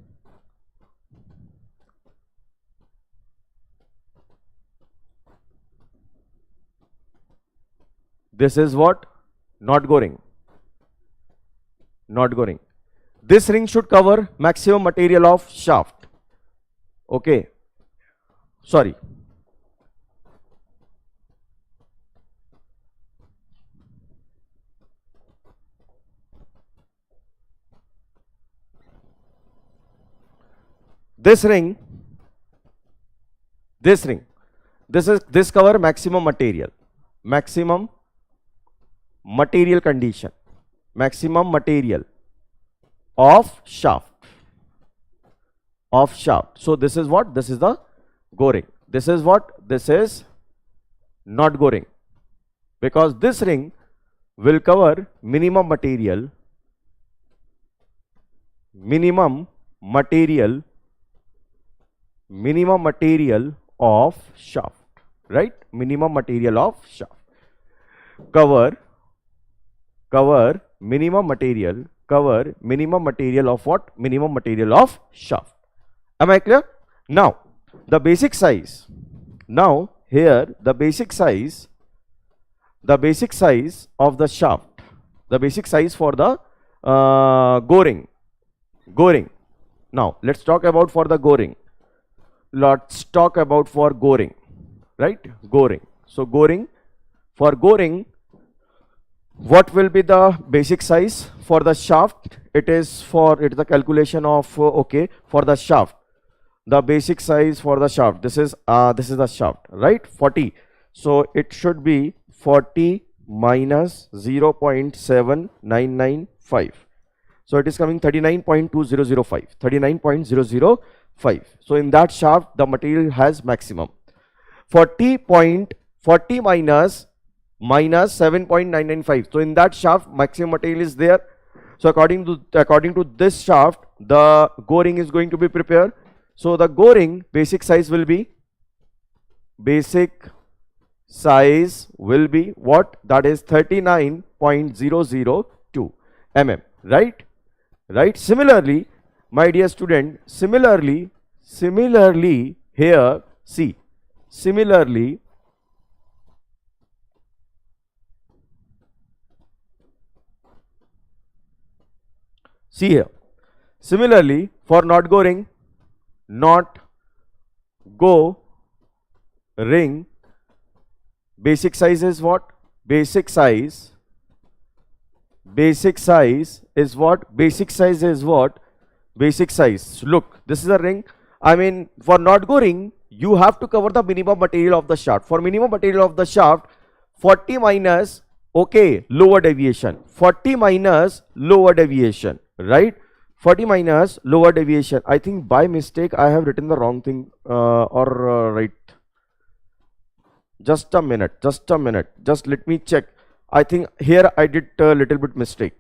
This is what? Not go ring. Not go ring. This ring should cover maximum material of shaft. Okay. Sorry. This ring, this cover maximum material condition, maximum material of shaft. So this is what? This is the go ring. This is what? This is not go ring, because this ring will cover minimum material of shaft, right? Minimum material of shaft. Cover minimum material of what? Minimum material of shaft. Am I clear? Now, the basic size. Now, here the basic size of the shaft, the basic size for the go ring. Now, let's talk about for the go ring. Let's talk about for go ring, right? Go ring. So, for go ring, what will be the basic size for the shaft? It is the calculation of okay, for the shaft. The basic size for the shaft. This is the shaft, right? 40. So it should be 40 minus 0.7995. So it is coming 39.2005. 39.005. So in that shaft, the material has maximum. 40 minus 7.995. So in that shaft, maximum material is there. So according to this shaft, the go ring is going to be prepared. So the go ring basic size will be what? That is 39.002 mm, right? Similarly, my dear student, similarly here, see, similarly here, similarly for not go ring, basic size is what? Basic size is what? Look, this is a ring. I mean, for not go ring, you have to cover the minimum material of the shaft. For minimum material of the shaft, 40 minus, okay, lower deviation. 40 minus lower deviation, right? 40 minus lower deviation. I think by mistake I have written the wrong thing right. Just a minute. Just let me check. I think here I did a little bit mistake.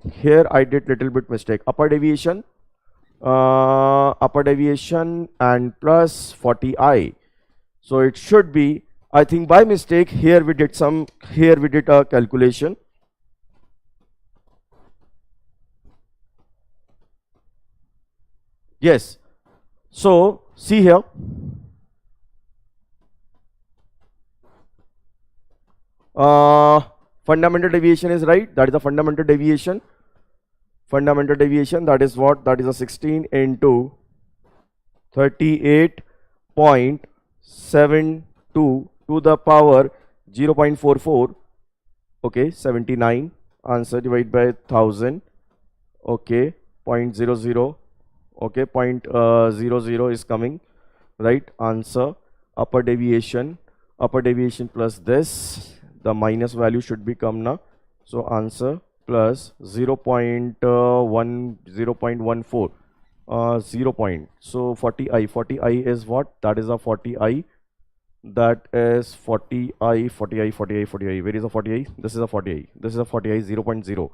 Upper deviation and plus 40i. So it should be, I think by mistake here we did a calculation. Yes. So see here. Fundamental deviation is right. That is the fundamental deviation. That is what? That is a 16 into 38.72 to the power 0.44. Okay, 79. Answer divided by 1000. Okay, 0.00. Okay, 0.00 is coming, right? Answer. Upper deviation plus this, the minus value should become now. So answer plus 0.14 so 40i is what? That is a 40i. That is 40i. Where is the 40i? This is a 40i. 0.0.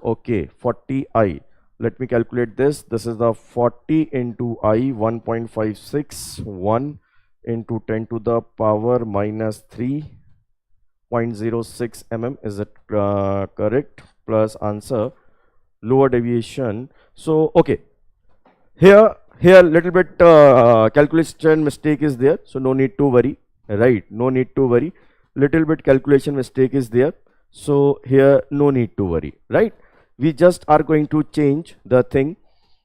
Okay, 40i. Let me calculate this. This is the 40 into I, 1.56, 1 into 10 to the power minus 3.06 mm. Is it correct? plus answer, lower deviation. So okay, here little bit calculation mistake is there, so no need to worry, right? No need to worry. Little bit calculation mistake is there, so here no need to worry, right? We just are going to change the thing.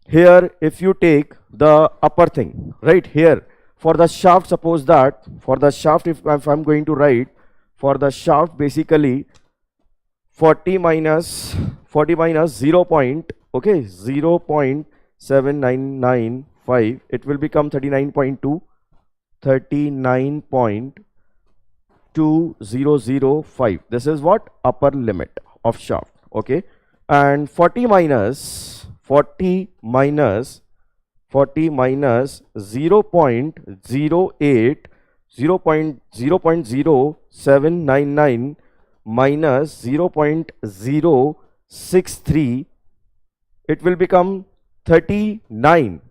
Here if you take the upper thing, right, here for the shaft, suppose that for the shaft, if I'm going to write for the shaft, basically 40 minus 0 point, okay, 0.7995, it will become 39.2, 39.2005. This is what upper limit of shaft, okay. And 40 minus 0.08, 0.0799 minus 0.063, it will become 39,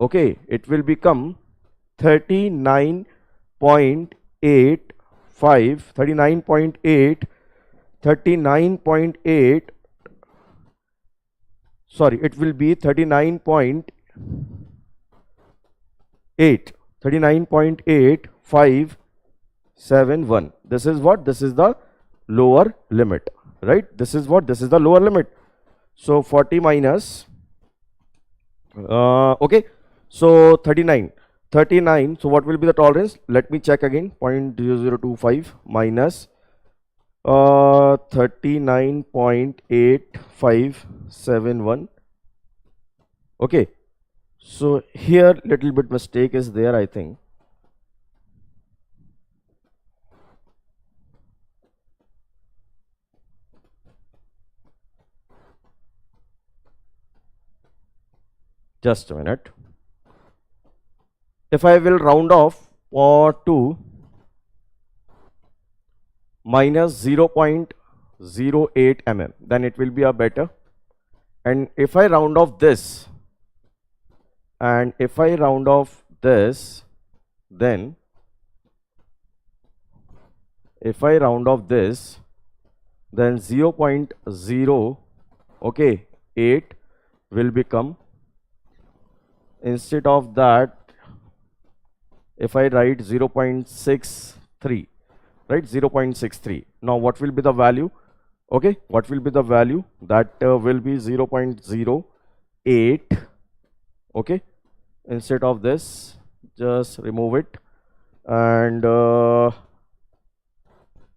okay, it will become 39.85, 39.8, sorry, it will be 39.851. This is what? This is the lower limit, right? This is what? This is the lower limit. So 40 minus, okay, so 39. So what will be the tolerance? Let me check again. 0.0025 minus 39.8571. Okay, so here little bit mistake is there, I think. Just a minute. If I will round off to minus 0.08 mm, then it will be a better. And if I round off this, and if I round off this, then if I round off this, then 0.0, okay, 8 will become, instead of that, if I write 0.63, right, 0.63. Now what will be the value? Okay, what will be the value? That will be 0.08. okay, instead of this, just remove it, and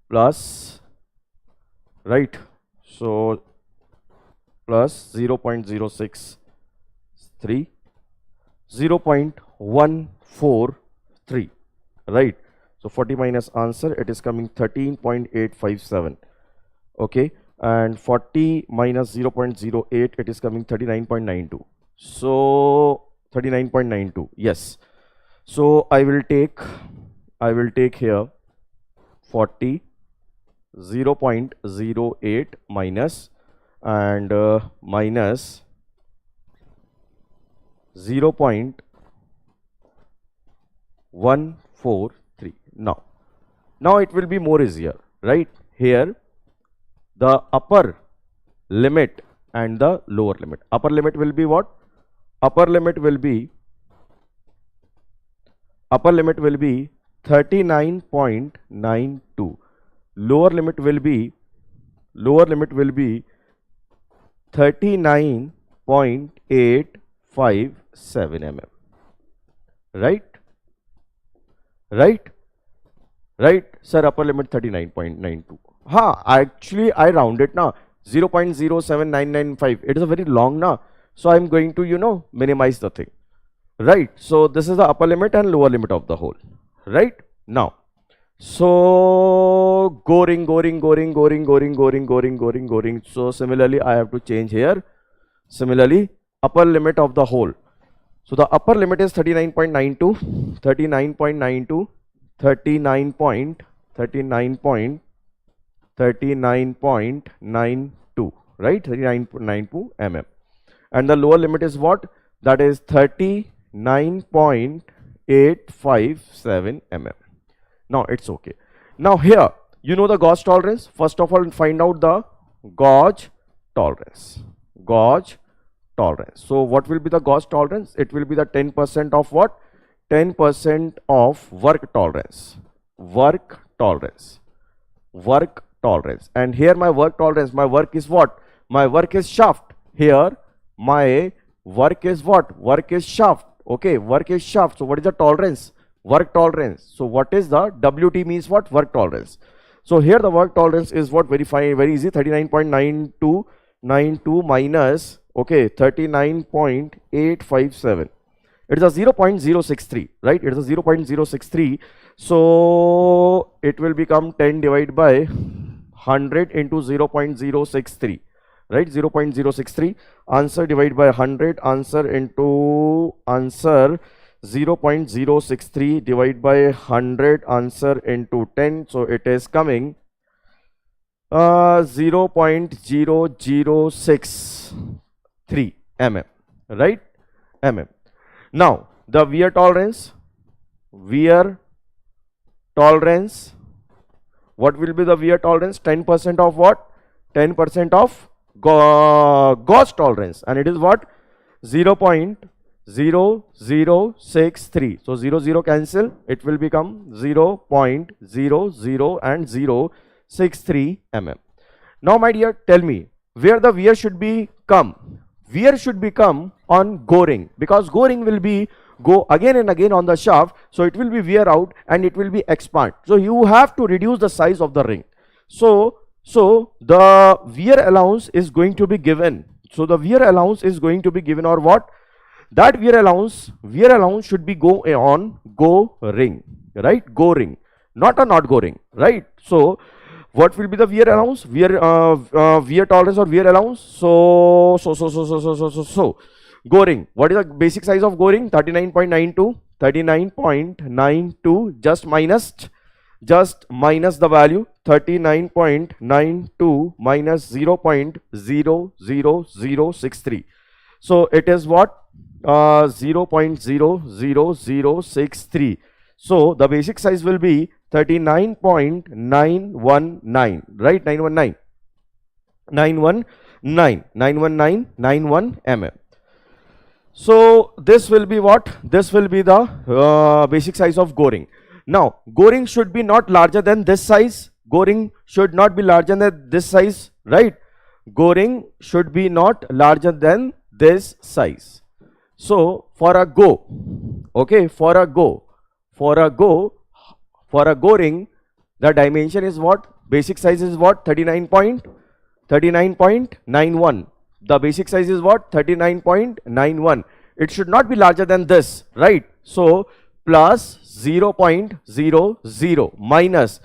plus, right, so plus 0.063, 0.143, right? So 40 minus answer, it is coming 13.857, okay, and 40 minus 0.08, it is coming 39.92. So 39.92, yes. So I will take here 40, 0.08 minus, and minus 0.143. Now it will be more easier, right? Here the upper limit and the lower limit. Upper limit will be what? Upper limit will be 39.92. Lower limit will be 39.857 mm. Right, sir, upper limit 39.92. Actually I round it now, 0.07995. It is a very long now, so I am going to minimize the thing, right? So this is the upper limit and lower limit of the whole, right? Now, so goring. So similarly I have to change here. Similarly, upper limit of the whole. So the upper limit is 39.92, 39.92, 39.92, right? 39.92 mm. And the lower limit is what? That is 39.857 mm. Now it's okay. Now here, the Gauss tolerance. First of all, find out the gauge tolerance. Gauge tolerance. So what will be the gauge tolerance? It will be the 10% of what? 10% of work tolerance. Work tolerance. Work tolerance. And here my work tolerance, my work is what? My work is shaft. Here my work is what? Work is shaft. Okay, work is shaft. So what is the tolerance? Work tolerance. So what is the WT means what? Work tolerance. So here the work tolerance is what? Very fine, very easy. 39.9292 minus, okay, 39.857. It is a 0.063, right? It is a 0.063. So it will become 10 divided by 100 into 0.063, right? 0.063. Answer divided by 100. Answer into answer 0.063 divided by 100. Answer into 10. So it is coming 0.0063 mm, right? Mm. Now the wear tolerance, what will be the wear tolerance? 10% of what? 10% of gauge tolerance, and it is what? 0.0063. So 0 cancel, it will become 0.00 and 0.63 mm. Now my dear, tell me where the wear should be come. Wear should become on go ring, because go ring will be go again and again on the shaft, so it will be wear out and it will be expand. So you have to reduce the size of the ring. So the wear allowance is going to be given. So the wear allowance is going to be given, or what? That wear allowance should be go on go ring, right? Go ring, not a not go ring, right? So what will be the wear allowance? Wear tolerance or wear allowance? So go ring. What is the basic size of go ring? 39.92. 39.92. Just minus the value. 39.92 minus 0.00063. So it is what? 0.00063. So the basic size will be 39.919, right? 919 mm. So this will be what? This will be the basic size of go ring. Now go ring should be not larger than this size. Go ring should not be larger than this size, right? Go ring should be not larger than this size. So for a go, okay, for a go ring, the dimension is what? Basic size is what? 39.91. The basic size is what? 39.91. It should not be larger than this, right? So plus 0.00 minus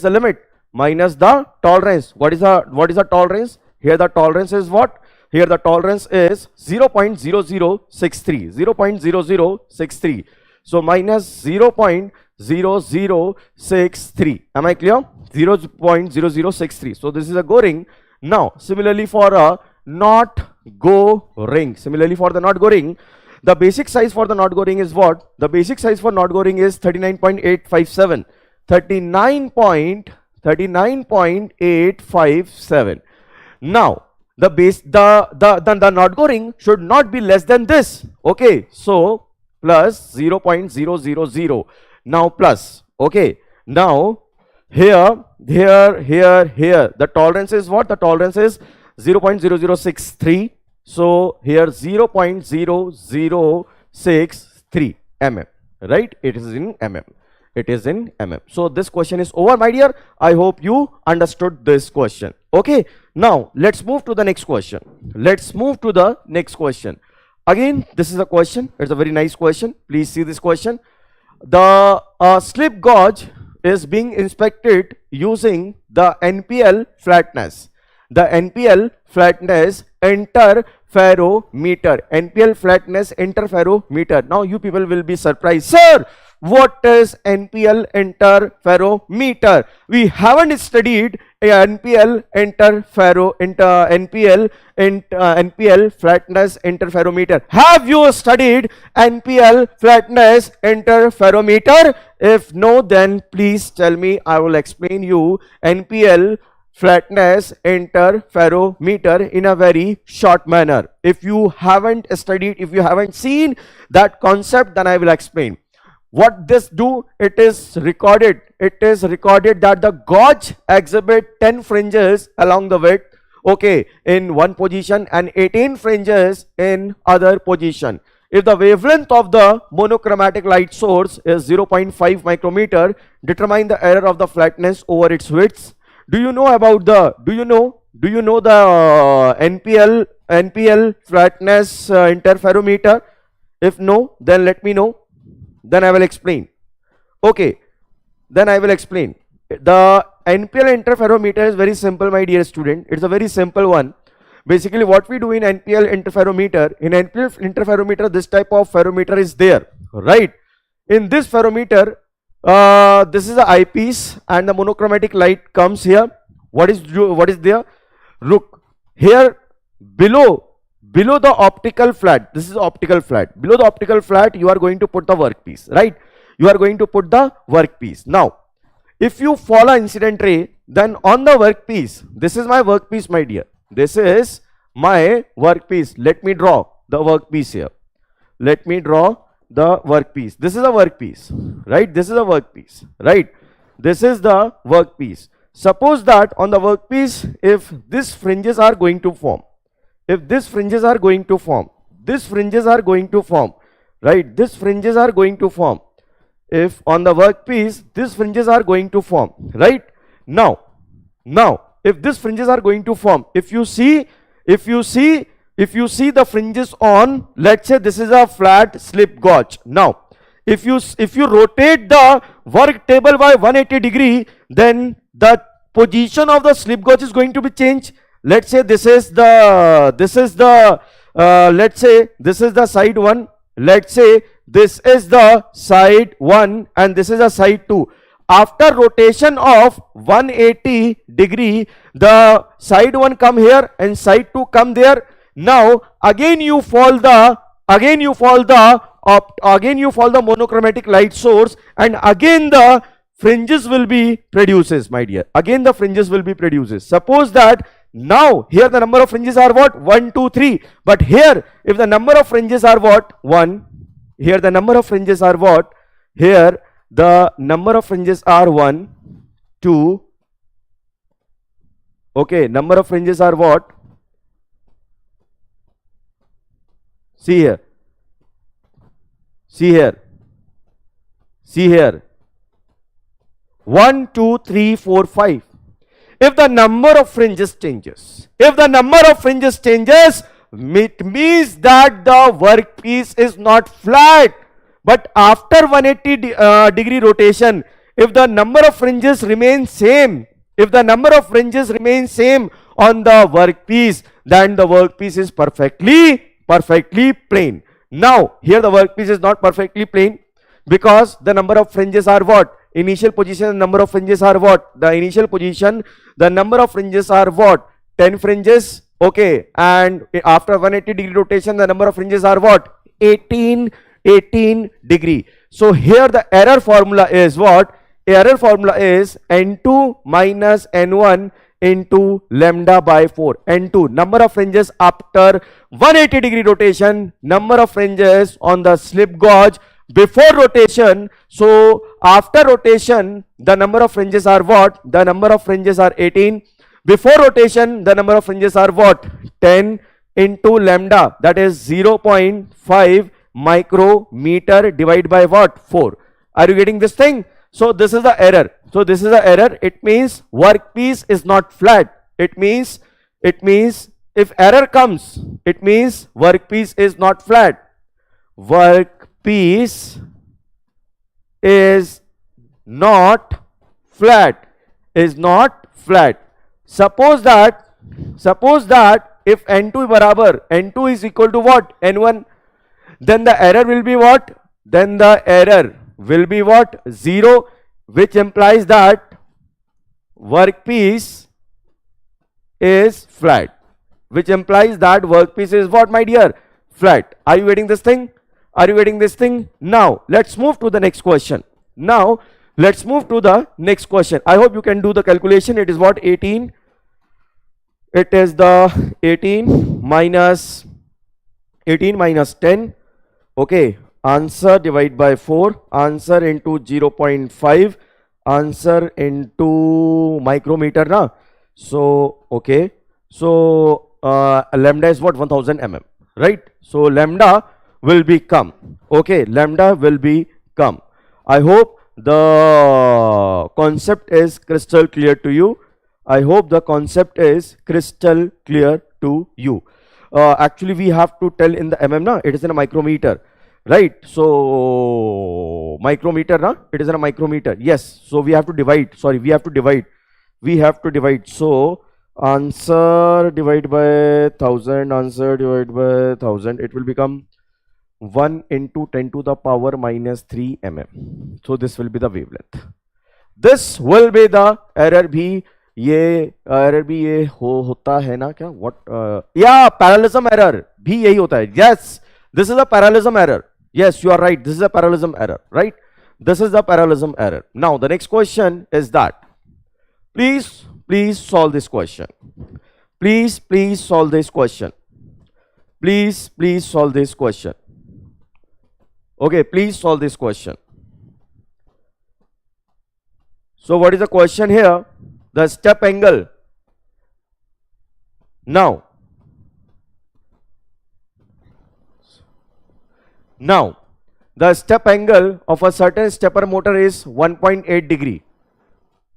the limit, minus the tolerance. What is the tolerance? Here the tolerance is what? Here the tolerance is 0.0063. 0.0063. So minus 0.0063. Am I clear? 0.0063. So this is a go ring. Now similarly for a not go ring. Similarly for the not go ring, the basic size for the not go ring is what? The basic size for not go ring is 39.857. 39.857. Now the not go ring should not be less than this. Okay, so plus 0.000. Now plus, okay, now here the tolerance is what? The tolerance is 0.0063. So here 0.0063 mm, right? It is in mm. It is in mm. So this question is over, my dear. I hope you understood this question. Okay, now let's move to the next question. Again, this is a question. It's a very nice question. Please see this question. The slip gauge is being inspected using the Npl flatness. The Npl flatness interferometer. Npl flatness interferometer. Now you people will be surprised. Sir, what is Npl interferometer? We haven't studied Npl Npl flatness interferometer. Have you studied Npl flatness interferometer? If no, then please tell me. I will explain you. Npl flatness interferometer in a very short manner. If you haven't studied, if you haven't seen that concept, then I will explain. What this do? It is recorded that the gauge exhibit 10 fringes along the width, okay, in one position and 18 fringes in other position. If the wavelength of the monochromatic light source is 0.5 micrometer, determine the error of the flatness over its width. Do you know about the NPL flatness interferometer? If no, then let me know, then I will explain. Okay, then I will explain. The Npl interferometer is very simple, my dear student. It's a very simple one. Basically what we do in Npl interferometer, this type of ferrometer is there, right? In this ferrometer, this is the eyepiece and the monochromatic light comes here. What is there? Look here, below the optical flat, this is optical flat. Below the optical flat, you are going to put the workpiece, right? You are going to put the workpiece. Now, if you follow incident ray, then on the workpiece, this is my workpiece, my dear. This is my workpiece. Let me draw the workpiece here. Let me draw the workpiece. This is a workpiece, right? This is a workpiece, right? This is the workpiece. Suppose that on the workpiece, if these fringes are going to form, right? These fringes are going to form. If on the workpiece, these fringes are going to form, right? Now, if these fringes are going to form, if you see the fringes on, let's say this is a flat slip gauge. Now, if you rotate the work table by 180 degree, then the position of the slip gauge is going to be changed. Let's say this is the side 1. Let's say this is the side 1 and this is a side 2. After rotation of 180 degree, the side 1 come here and side 2 come there. Now again you follow the monochromatic light source, and again the fringes will be produces, my dear. Again the fringes will be produces. Suppose that now here the number of fringes are what? 1, 2, 3. But here if the number of fringes are what? 1. Here the number of fringes are what? Here the number of fringes are 1, 2. Okay, number of fringes are what? See here. 1, 2, 3, 4, 5. If the number of fringes changes, it means that the workpiece is not flat. But after 180 degree rotation, if the number of fringes remain same, on the workpiece, then the workpiece is perfectly plain. Now here the workpiece is not perfectly plain because the number of fringes are what? Initial position, the number of fringes are what? The initial position, the number of fringes are what? 10 fringes. Okay, and after 180 degree rotation, the number of fringes are what? 18 degree. So here the error formula is what? Error formula is N2 minus N1 into lambda by 4. N2, number of fringes after 180 degree rotation, number of fringes on the slip gauge before rotation. So after rotation, the number of fringes are what? The number of fringes are 18. Before rotation, the number of fringes are what? 10 into lambda, that is 0.5 micrometer divided by what? 4. Are you getting this thing? So this is the error. It means workpiece is not flat. It means if error comes, it means workpiece is not flat. Workpiece is not flat. Suppose that if N2 is equal to what? N1, then the error will be what? 0, which implies that workpiece is flat. Workpiece is what, my dear? Flat. Are you getting this thing? Now let's move to the next question. I hope you can do the calculation. It is what? 18 It is the 18 minus 10. Okay, answer divide by 4, answer into 0.5, answer into micrometer na. So okay, so lambda is what, 1000 mm, right? So lambda will become, okay, lambda will become. I hope the concept is crystal clear to you. I hope the concept is crystal clear to you. Actually we have to tell in the mm na, it is in a micrometer, right? So micrometer na, it is in a micrometer. Yes, so we have to divide, sorry, we have to divide. So answer divide by 1000, answer divide by 1000, it will become 1 into 10 to the power minus 3 mm. So this will be the wavelength. This will be the error भी, ये error भी ये होता है ना क्या, what yeah, parallelism error भी यही होता है. Yes, this is a parallelism error. Yes, you are right, this is a parallelism error, right? This is the parallelism error. Now the next question is that, please solve this question. Please solve this question. Please solve this question. Okay, please solve this question. So what is the question here? The step angle. Now the step angle of a certain stepper motor is 1.8 degree.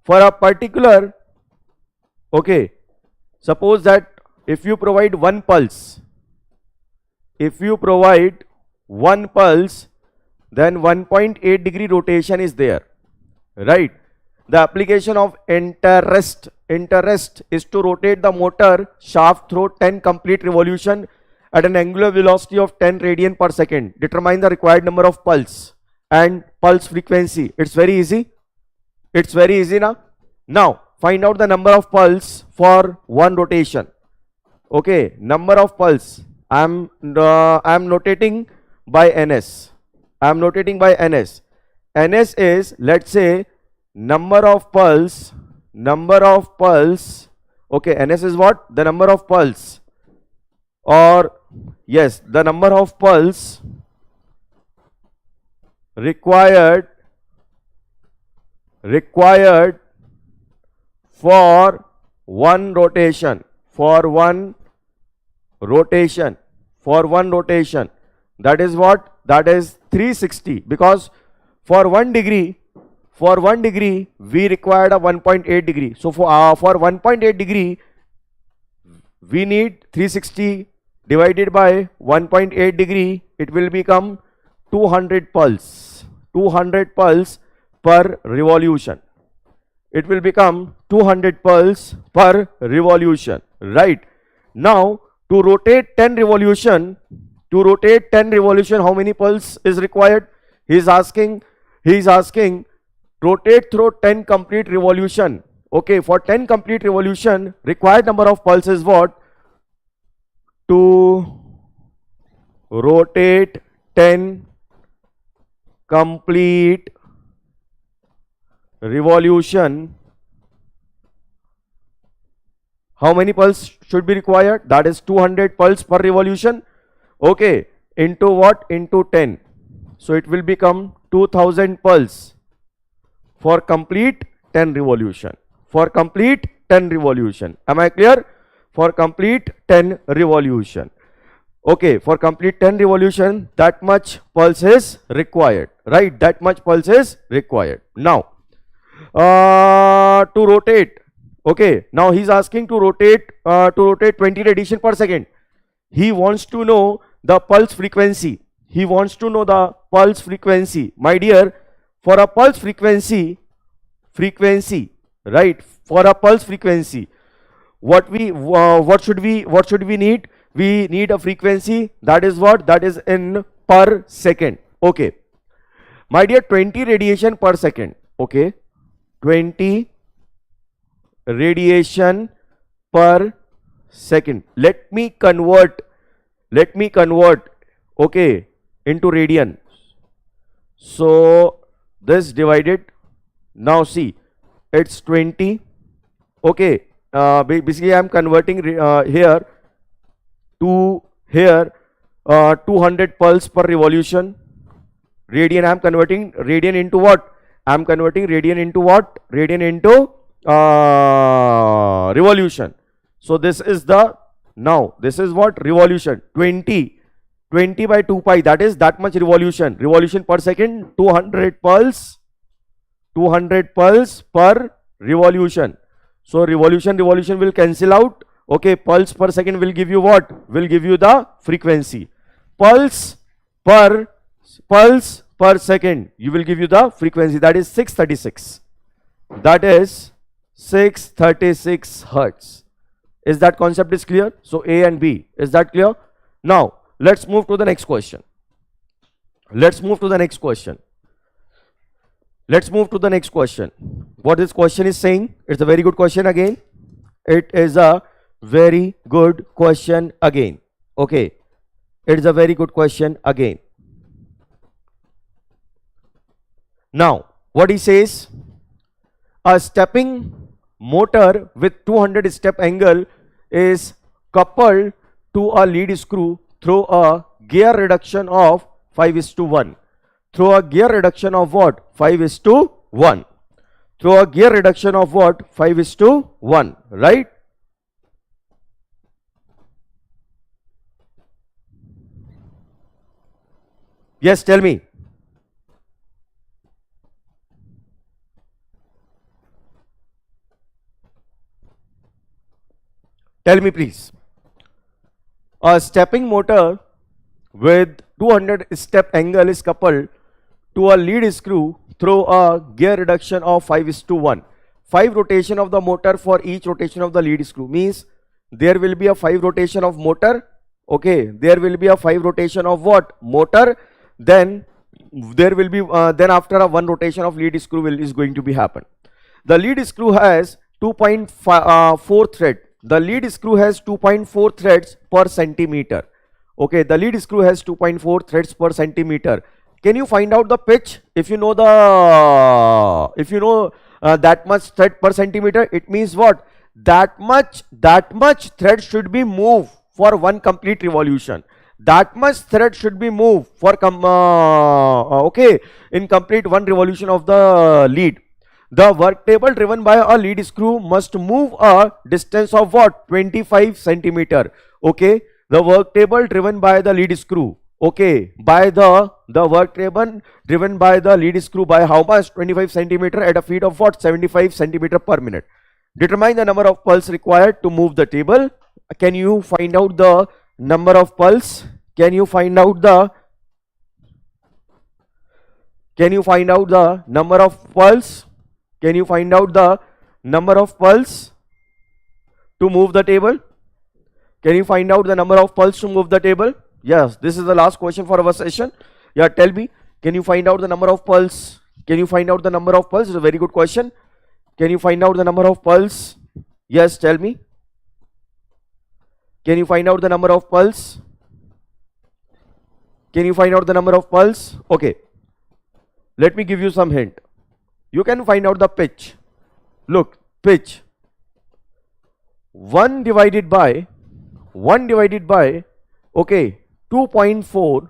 For a particular, okay, suppose that if you provide one pulse, then 1.8 degree rotation is there, right? The application of interest is to rotate the motor shaft through 10 complete revolution at an angular velocity of 10 radian per second. Determine the required number of pulse and pulse frequency. It's very easy. It's very easy now. Now find out the number of pulse for one rotation. Okay, number of pulse. I'm notating by ns. Ns is, let's say, number of pulse. Okay, ns is what? The number of pulse, or yes, the number of pulse required for one rotation. That is what? That is 360, because for 1 degree we required a 1.8 degree. So for 1.8 degree we need 360 divided by 1.8 degree, it will become 200 pulse per revolution. It will become 200 pulse per revolution, right? Now to rotate 10 revolution, how many pulse is required? He is asking rotate through 10 complete revolution. Okay, for 10 complete revolution, required number of pulse is what? To rotate 10 complete revolution, how many pulse should be required? That is 200 pulse per revolution. Okay, into what? Into 10. So it will become 2000 pulse for complete 10 revolution. Am I clear? For complete 10 revolution. Okay, for complete 10 revolution, that much pulse is required, right? That much pulse is required. Now to rotate, okay, now he's asking to rotate 20 radiation per second. He wants to know the pulse frequency. My dear, for a pulse frequency, right? For a pulse frequency, what should we need? We need a frequency, that is what? That is in per second. Okay, my dear, 20 radiation per second. Okay, 20 radiation per second. Let me convert, okay, into radian. So this divided, now see, it's 20, okay, basically I am converting here to here 200 pulse per revolution. Radian, I am converting radian into what? I am converting radian into what? Radian into revolution. So this is the, now this is what? Revolution. 20 by 2 pi, that is that much revolution. Revolution per second, 200 pulse per revolution. So revolution will cancel out. Okay, pulse per second will give you what? Will give you the frequency. Pulse per second, you will give you the frequency, that is 636. That is 636 hertz. Is that concept is clear? So A and B, is that clear? Now let's move to the next question. Let's move to the next question. What this question is saying, it's a very good question again. It is a very good question again. Okay, it is a very good question again. Now what he says, a stepping motor with 200 step angle is coupled to a lead screw through a gear reduction of 5:1. Through a gear reduction of what? 5:1. Through a gear reduction of what? 5:1, right? Yes, tell me. Tell me please. A stepping motor with 200 step angle is coupled to a lead screw through a gear reduction of 5:1. 5 rotation of the motor for each rotation of the lead screw, means there will be a 5 rotation of motor. Okay, there will be a 5 rotation of what? Motor. Then there will be then after a 1 rotation of lead screw is going to be happen. The lead screw has 2.4 thread. The lead screw has 2.4 threads per centimeter. Okay, the lead screw has 2.4 threads per centimeter. Can you find out the pitch? If you know that much thread per centimeter, it means what? That much thread should be moved for one complete revolution. That much thread should be moved for in complete one revolution of the lead. The work table driven by a lead screw must move a distance of what? 25 centimeter. Okay, the work table driven by the lead screw. Okay, by the work table driven by the lead screw by how much? 25 centimeter at a speed of what? 75 centimeter per minute. Determine the number of pulse required to move the table. Can you find out the number of pulse? Can you find out the number of pulse? Can you find out the number of pulse to move the table? Can you find out the number of pulse to move the table? Yes, this is the last question for our session. Yeah, tell me, can you find out the number of pulse? Can you find out the number of pulse? It's a very good question. Can you find out the number of pulse? Yes, tell me. Can you find out the number of pulse? Can you find out the number of pulse? Okay, let me give you some hint. You can find out the pitch. Look, pitch 1 divided by okay 2.4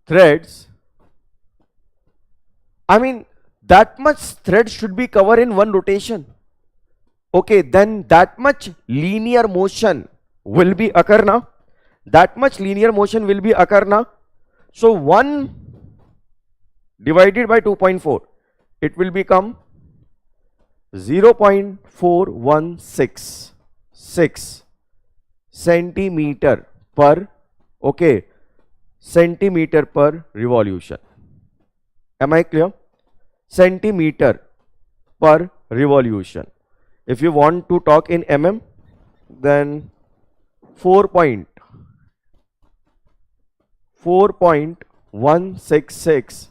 threads. I mean, that much thread should be covered in one rotation. Okay, then that much linear motion will be occur now. That much linear motion will be occur now. So 1 divided by 2.4, it will become 0.4166 centimeter per centimeter per revolution. Am I clear? Centimeter per revolution. If you want to talk in mm, then 4.166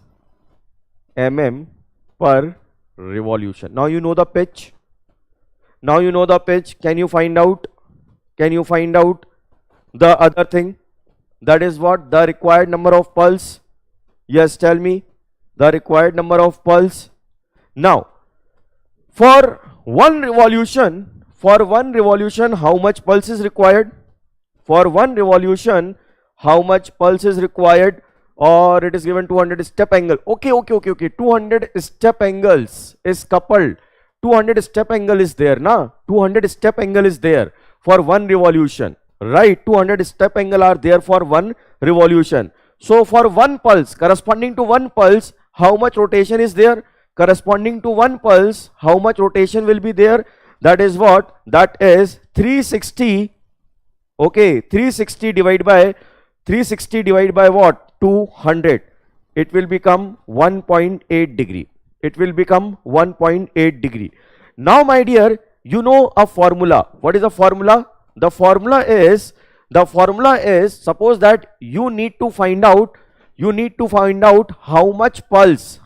mm per revolution. Now you know the pitch. Can you find out the other thing? That is what? The required number of pulse. Yes, tell me. The required number of pulse. Now, for one revolution, how much pulse is required? For one revolution, how much pulse is required? Or it is given 200 step angle. Okay. 200 step angles is coupled. 200 step angle is there, na? 200 step angle is there for one revolution, right? 200 step angle are there for one revolution. So for one pulse, corresponding to one pulse, how much rotation is there? Corresponding to one pulse, how much rotation will be there? That is what? That is 360. Okay, 360 divided by what? 200. It will become 1.8 degree. It will become 1.8 degree. Now, my dear, you know a formula. What is the formula? The formula is suppose that you need to find out how much pulse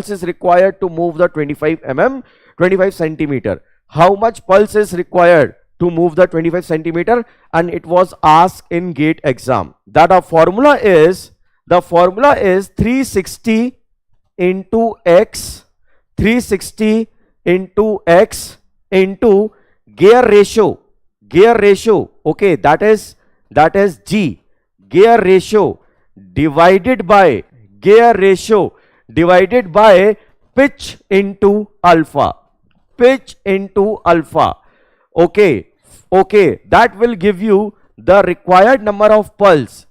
is required to move the 25 centimeter. How much pulse is required to move the 25 centimeter, and it was asked in GATE exam. That a formula is 360 into x, 360 into x into gear ratio. Okay, that is G. Gear ratio divided by pitch into alpha. Okay, that will give you the required number of pulse.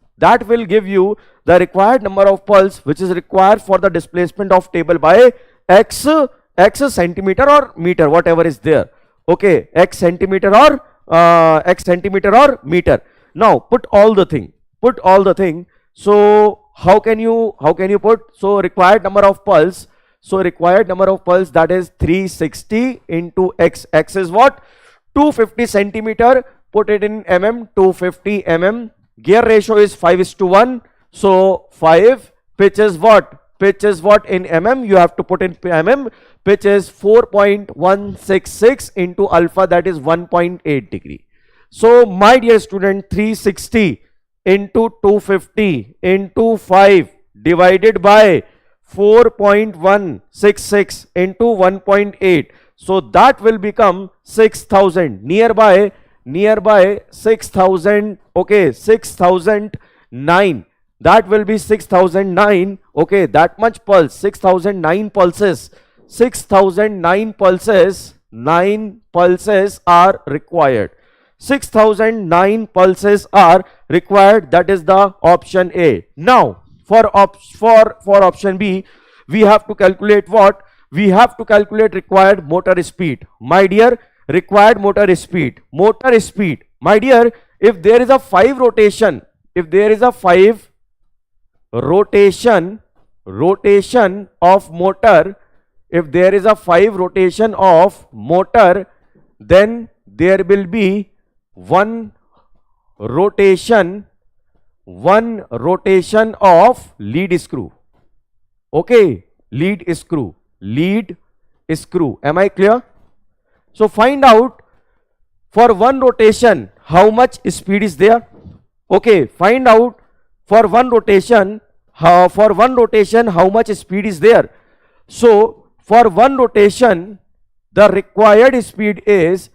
Which is required for the displacement of table by x centimeter or meter, whatever is there. Okay, x centimeter or meter. Now put all the thing. So how can you put? So required number of pulse. That is 360 into x. X is what? 250 centimeter. Put it in mm. 250 mm. Gear ratio is 5:1. So 5. Pitch is what? In mm. You have to put in mm. Pitch is 4.166 into alpha, that is 1.8 degree. So my dear student, 360 into 250 into 5 divided by 4.166 into 1.8. So that will become 6,000. Nearby 6,000. Okay, 6,009. That will be 6,009. Okay, that much pulse. 6,009 pulses. 6,009 pulses. 9 pulses are required. 6,009 pulses are required. That is the option A. Now, for option B, we have to calculate what? We have to calculate required motor speed. My dear, required motor speed. My dear, if there is a 5 rotation, rotation of motor, then there will be one rotation of lead screw. Okay, lead screw. Am I clear? So find out for one rotation how much speed is there. Okay, find out for one rotation how much speed is there. So for one rotation, the required speed is,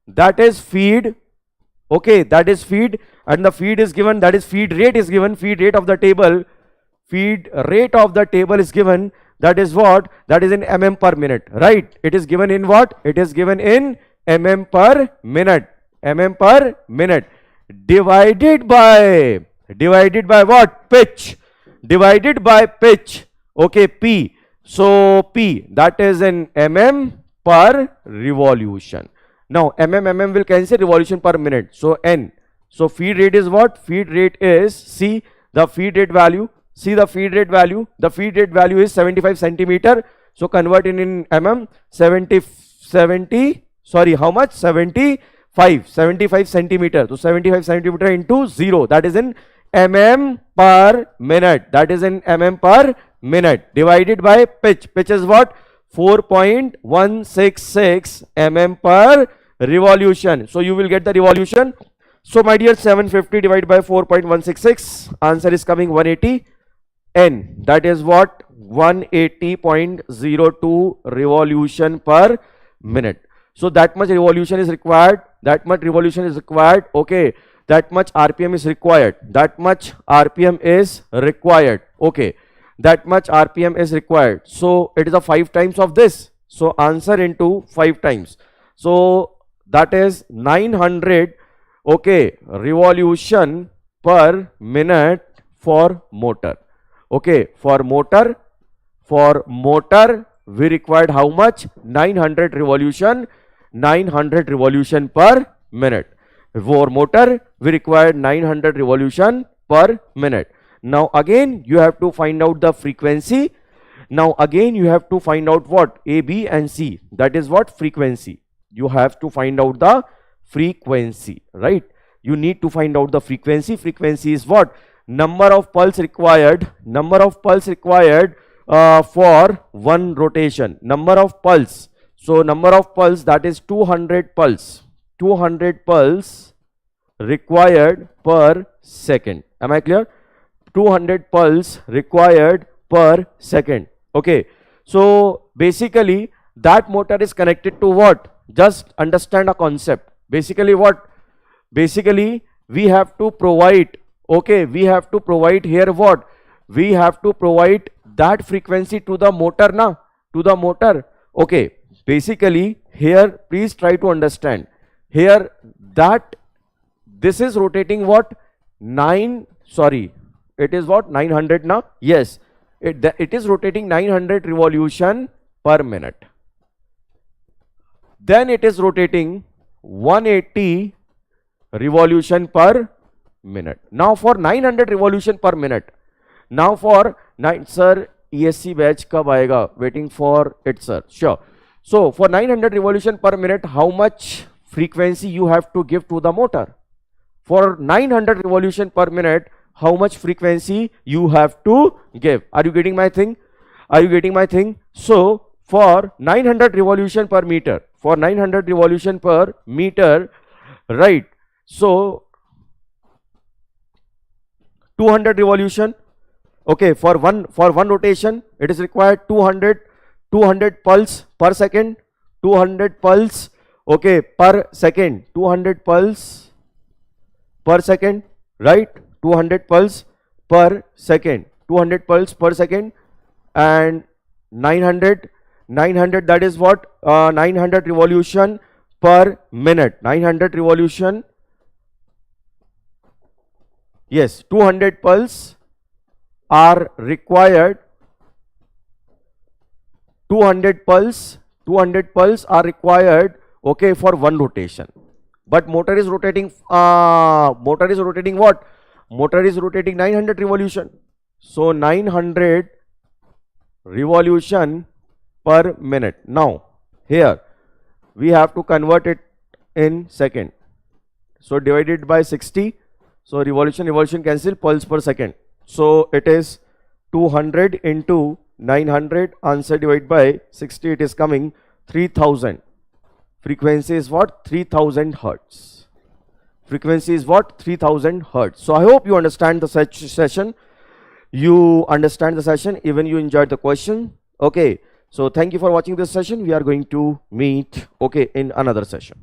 that is feed. Okay, that is feed, and the feed is given, that is feed rate is given. Feed rate of the table is given. That is what? That is in mm per minute, right? It is given in what? It is given in mm per minute. Divided by what? Pitch. Okay, P. So P, that is in mm per revolution. Now mm will cancel, revolution per minute. So N. So feed rate is what? Feed rate is, see the feed rate value. The feed rate value is 75 centimeter. So convert it in mm. 75 centimeter. So 75 centimeter into 0, that is in mm per minute. Divided by pitch. Pitch is what? 4.166 mm per revolution. So you will get the revolution. So my dear, 750 divided by 4.166, answer is coming 180. N, that is what? 180.02 revolution per minute. So that much revolution is required, that much revolution is required, okay, that much RPM is required, that much RPM is required, okay, that much RPM is required. So it is a 5 times of this. So answer into 5 times. So that is 900, okay, revolution per minute for motor. Okay, for motor we required how much? 900 revolution per minute. For motor we required 900 revolution per minute. Now again you have to find out the frequency. Now again you have to find out what? A, B and C. That is what? Frequency. You have to find out the frequency, right? You need to find out the frequency. Frequency is what? Number of pulse required for one rotation. Number of pulse. So number of pulse, that is 200 pulse. 200 pulse required per second. Am I clear? 200 pulse required per second. Okay. So basically that motor is connected to what? Just understand a concept. Basically what? Basically we have to provide, okay, we have to provide here what? We have to provide that frequency to the motor, na? To the motor. Okay. Basically here please try to understand. Here that this is rotating what? It is what? 900 na? Yes. It is rotating 900 revolution per minute. Then it is rotating 180 revolution per minute. Now for 900 revolution per minute. Now for sir, ESC batch kab aayega? Waiting for it, sir. Sure. So for 900 revolution per minute, how much frequency you have to give to the motor? For 900 revolution per minute, how much frequency you have to give? Are you getting my thing? Are you getting my thing? So for 900 revolution per meter, for 900 revolution per meter, right? So 200 revolution, okay, for one rotation it is required 200 pulse per second, 200 pulse, okay, per second, 200 pulse per second, right? 200 pulse per second, 200 pulse per second, and 900, that is what? 900 revolution per minute, 900 revolution. Yes, 200 pulse are required. 200 pulse are required, okay, for one rotation. But motor is rotating what? Motor is rotating 900 revolution. So 900 revolution per minute. Now here we have to convert it in second. So divided by 60. So revolution cancel, pulse per second. So it is 200 into 900, answer divided by 60, it is coming 3000. Frequency is what? 3000 hertz. Frequency is what? 3000 hertz. So I hope you understand the session. You understand the session, even you enjoyed the question. Okay. So thank you for watching this session. We are going to meet, okay, in another session.